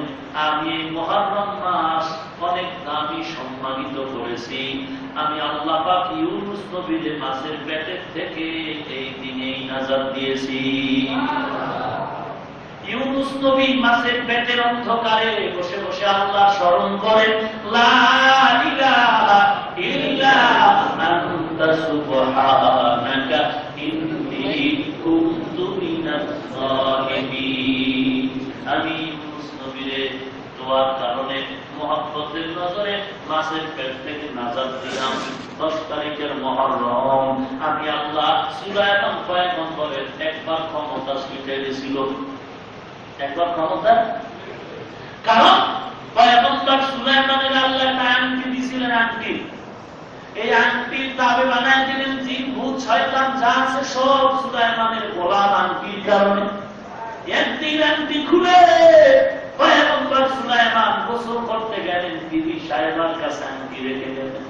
S1: আমি এই মুহররম মাস অনেক দামি সম্মানিত করেছি। আমি আল্লাহ পাক ইউনুস নবীর মাছের পেটের থেকে এই দিনেই নাজাত দিয়েছি। ইউনুস নবী মাছের পেটের অন্ধকারে বসে বসে আল্লাহ স্মরণ করেন, লা ইলাহা ইল্লা আনতা সুবহানাকা ইন্নী কুনতু মিনাজ জালিমিন। আমি ইউনুস নবীর দোয়ার কারণে, মুহাব্বতের নজরে মাছের পেট থেকে নাজাত দিলাম 10 তারিখের মুহররম। আমি আল্লাহ সুলাইমান পয়গম্বরের একবার ক্ষমতা শিখে দিয়েছিল, একবার ক্ষমতা, কারণ পয়গম্বর সুলাইমানের আল্লাহ একটা আংটি দিয়েছিলেন, আংটি। এই আংটির তাবে বানায় দিলেন জিন ভূত শয়তান যা আছে সব সুলাইমানের গোলাম আংটির কারণে। একদিন আংটি খুলে পয়গম্বর সুলাইমান গোসল করতে গেলেন, বিবি সাহেবার কাছে আংটি রেখে গেলেন।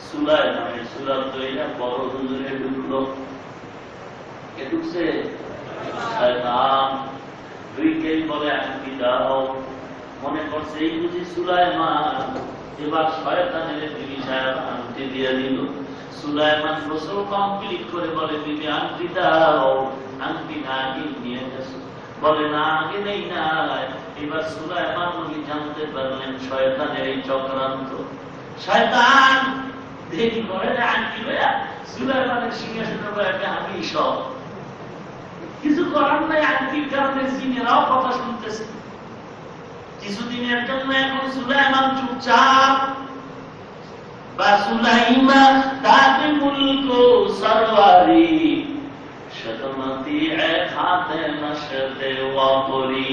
S1: সুলাইমানের সুরাত দইরা বড় হুজুরে ঢুকলো, কে ঢুকছে? শয়তান। দুইকেই বলে আংটি দাও। মনে করছে এই বুঝি সুলাইমান, এবার শয়তানের বিবি সাহেব আংটি দিয়ে দিল। সুলাইমান গোসল কমপ্লিট করে বলে, বিবি আংটি দাও। আংটি না আগে নিয়ে গেছে, বলে না আগে নেই নাই। এবার সুলাইমান নবী জানতে পারলেন শয়তানের এই চক্রান্ত। শয়তান দেরি করে না, আংটি লইয়া সুলাইমানের সিংহাসনের বলে আমি সব কিছু করার নাই। আংটির কারণে জিনেরাও কথা শুনতেছে। কিছুদিনের জন্য এখন সুলাইমান চুপচাপ। বা সুলাইমা তাকে মুলক সরওয়ারি শতমতি খাতে নশতে ওয়াপরি।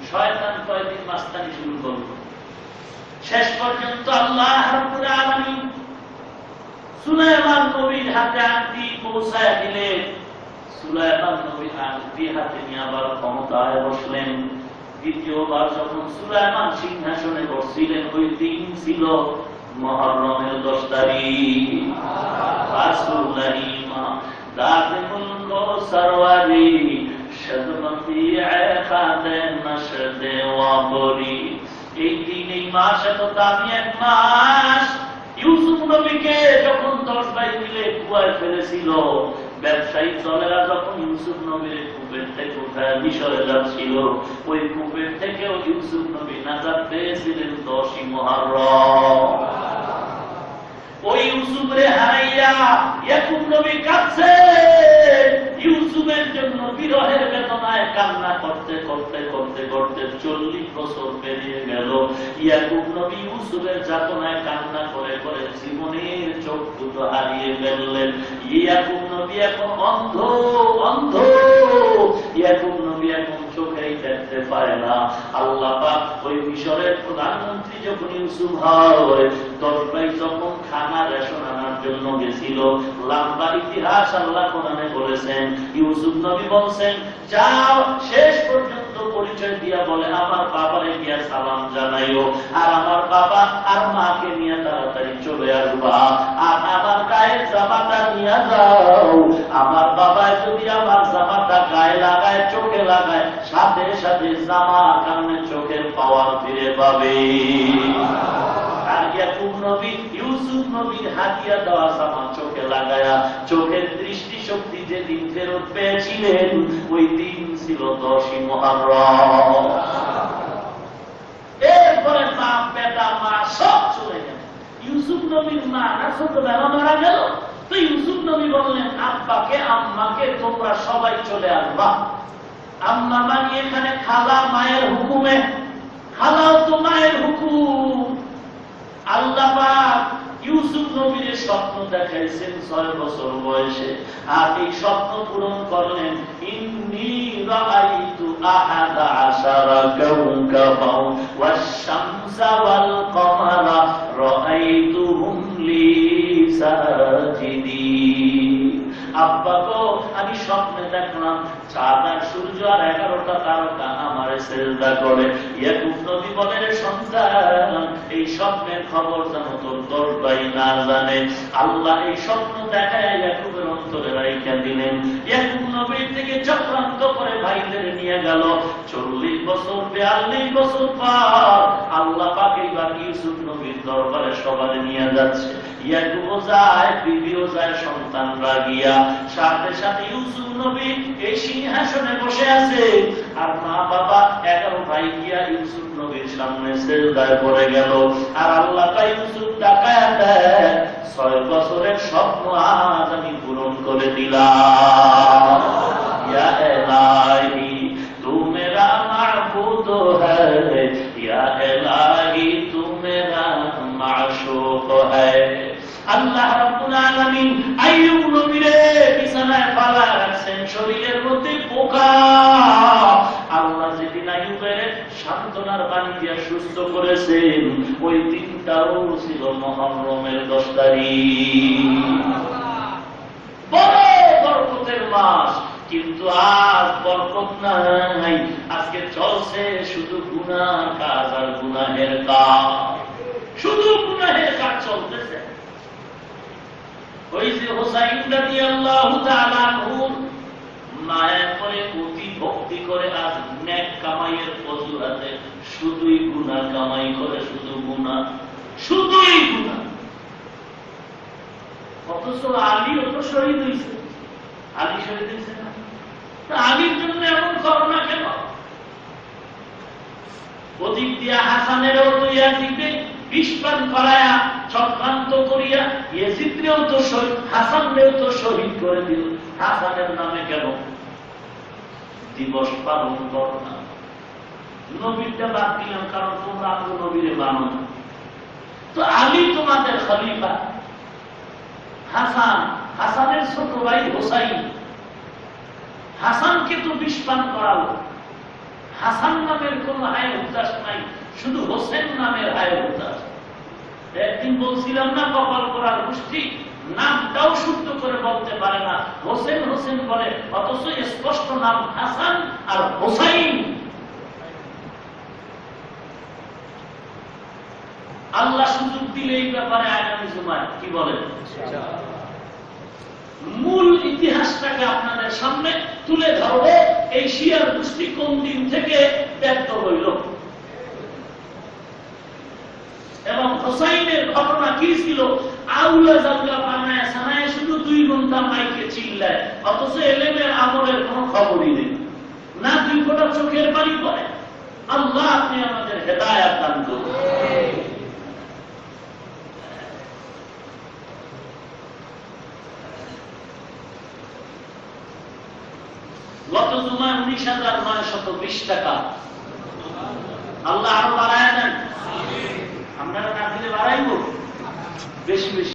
S1: শয়তান কয়েকদিন মাস্তানি শুরু করল। শেষ পর্যন্ত আল্লাহ রাব্বুল আলামিন সুলাইমান নবীর হাতে আংটি পৌঁছায় দিলেন। সুলাইমান নবী আংটি হাতে নিয়ে আবার ক্ষমতায় বসলেন। দ্বিতীয়বার যখন সুলাইমান সিংহাসনে বসছিলেন, ওই দিন ছিল মুহররমের 10 তারিখ। সুলাইমা দাতে মুলক সরওয়ারি শতমতি খাতে নশতে ওয়াপরি। এই দিন, এই মাস এত দামি এক মাস। ইউসুফ নবীকে যখন 10 ভাই মিলে কুয়ায় ফেলেছিল, ব্যবসায়ী দলেরা যখন ইউসুফ নবীর কূপের থেকে উঠায় মিশরে যাচ্ছিল, ওই কূপের থেকেও ইউসুফ নবী নাজাত পেয়েছিলেন 10ই মুহররম। ওই ইউসুফরে হারাইয়া ইয়াকুব নবী কাঁদছে। ইউসুফের জন্য বিরহের বেদনায় কান্না করতে করতে করতে করতে 40 বছর পেরিয়ে গেল। ইয়াকুব নবী ইউসুফের যাতনায় কান্না করে করে জীবনের চোখ দুটো হারিয়ে ফেললেন। ইয়াকুব নবী এখন অন্ধ, অন্ধ। ইয়াকুব নবী এখন চোখেই দেখতে পারে না। আল্লাহ পাক ওই মিশরের প্রধানমন্ত্রী যখন ইউসুফ হয়, 10 ভাই যখন খানা রেশন আনার জন্য গেছিল, লম্বা ইতিহাস আল্লাহ কোরআনে বলেছেন। ইউসুফ নবী বলছেন, যাও শেষ পর্যন্ত পরিচয় দিয়া বলে আমার বাবারে গিয়া সালাম জানাইও, আর আমার বাবা আর মাকে নিয়ে তাড়াতাড়ি চলে আসবা, আর আমার গায়ের জামাটা নিয়ে যাও। আমার বাবা যদি আমার জামাটা গায়ে লাগায়, চোখে লাগায়, সাথে সাথে জামার কারণে চোখের পাওয়ার ফিরে পাবে। আর ইয়াকুব নবী ইউসুফ নবীর হাতিয়া দেওয়া জামা চোখে লাগায়া চোখের দৃষ্টি শক্তি যেদিন ফেরত পেয়েছিলেন, ওই দিন ছিল 10ই মুহররম। এরপরে বাপ বেটা মা সব চলে গেল। ইউসুফ নবীর মা না ছোটবেলা মারা গেল, তো ইউসুফ নবী বললেন আব্বাকে আম্মাকে তোমরা সবাই চলে আসবা। আম্মা মানে এখানে খালা, মায়ের হুকুমে। খালাও তো মায়ের হুকুম। আল্লাহ পাক ইউসুফ নবীর স্বপ্ন দেখাইছেন 6 বছর বয়সে, আর এই স্বপ্ন পূরণ করলেন। ইন্নী রাআইতু আহাদা আশারা কাওকাবাও ওয়াশ-শামসা ওয়াল কমারা রাআইতুহুম লি সাজিদিন। আব্বা গো, আমি স্বপ্নে দেখলাম চাঁদ আর সূর্য আর 11টা তারকা আমারে সিজদা করে। ইয়াকুব নবী বলেন, সন্তান এই স্বপ্নের খবর যেন তোর 10 ভাই না জানে। আল্লাহ এই স্বপ্ন দেখায় ইয়াকুবের অন্তরে রাইখা দিলেন। ইয়াকুব নবীর থেকে চক্রান্ত করে ভাইদের নিয়ে গেল। 40 বছর 42 বছর পর আল্লাহ পাক এইবার ইউসুফ নবীর দরবারে সবাই নিয়ে যাচ্ছে। ইয়াকুবও যায়, বিবিও যায়, সন্তানরা গিয়া। সাথে সাথে ইউসুফ নবী এই সিংহাসনে বসে আছে, আর মা বাবা 11 ভাই গিয়া ইউসুফ নবীর সামনে সিজদায় পড়ে গেল। আর আল্লাহ পাক ইউসুফ তাকায়া দেন, 6 বছরের স্বপ্ন আজ আমি পূরণ করে দিলাম। ইয়া ইলাহি তু মেরা মাবুদ হ্যায়, ইয়া ইলাহি তু মেরা মাশুক है। আল্লাহ রাব্বুল আলামিন আইয়ুব নবীরে বিছানায় ফালা রাখছেন, শরীরের মধ্যে পোকা। আল্লাহ যেদিন আইয়ুবের সান্ত্বনার বাণী দিয়ে সুস্থ করেছেন, ওই দিনটাও ছিল মুহররমের 10 তারিখ। বড় বরকতের মাস, কিন্তু আজ বরকত নাই। আজকে চলছে শুধু গুনাহ কাজ আর গুনাহের কাজ, শুধু গুনাহের কাজ চলতেছে। ওই যে হুসাইন রাদিয়াল্লাহু তাআলা আনহু মায়া করে অতি ভক্তি করে আজ নেক কামাইয়ের অজুহাতে শুধুই গুনাহ কামাই করে, শুধু গুনাহ, শুধুই গুনাহ। অথচ আলীও তো শহীদ হয়েছে, আলী শহীদ হয়েছে না? আলীর জন্য এমন করো না কেন? অধিক দিয়া হাসানেরও তৈয়া দিবে, বিষপান করায়া চক্রান্ত করিয়া ইয়াজিদরেও তো শহীদ, হাসানরেও তো শহীদ করে দিল। হাসানের নামে কেন দিবস পালন করো না? নবীরটা বাদ দিলাম, কারণ তোমরা আপনার নবীরে মানো না। তো আলী তোমাদের খলিফা, হাসান, হাসানের ছোট ভাই হোসাইন, হাসানকে তো বিষপান করালো। হাসান নামের কোন হায় উদ্দাস নাই, শুধু হোসেন নামের হায় উদ্দাস। একদিন বলছিলাম না, কপাল করার গোষ্ঠী নামটাও শুদ্ধ করে বলতে পারে না, হোসেন হোসেন বলে, অথচ স্পষ্ট নাম হাসান আর হোসাইন। আল্লাহ সুযোগ দিলে এই ব্যাপারে আগামী জুমায় কি বলেন? মূল ইতিহাসটাকে আপনাদের সামনে তুলে ধরবো। এই শিয়ার গোষ্ঠী কোন দিন থেকে ব্যক্ত হইল এবং হোসাইনের ঘটনা কি ছিল। আউলা জাউলা বানায় সানায় শুধু 2 ঘন্টা মাইকে চিল্লায়, অথচ এলেমের আমলের কোনো খবরই নেই, না 2 ফোঁটা চোখের পানি পড়ে। আল্লাহ আপনি আমাদের হেদায়েত দান করুন। গত জুমায় 19,920 টাকা। আল্লাহ আরো বাড়ায় দেন, আপনারা না দিলে বাড়াইব বেশি বেশি।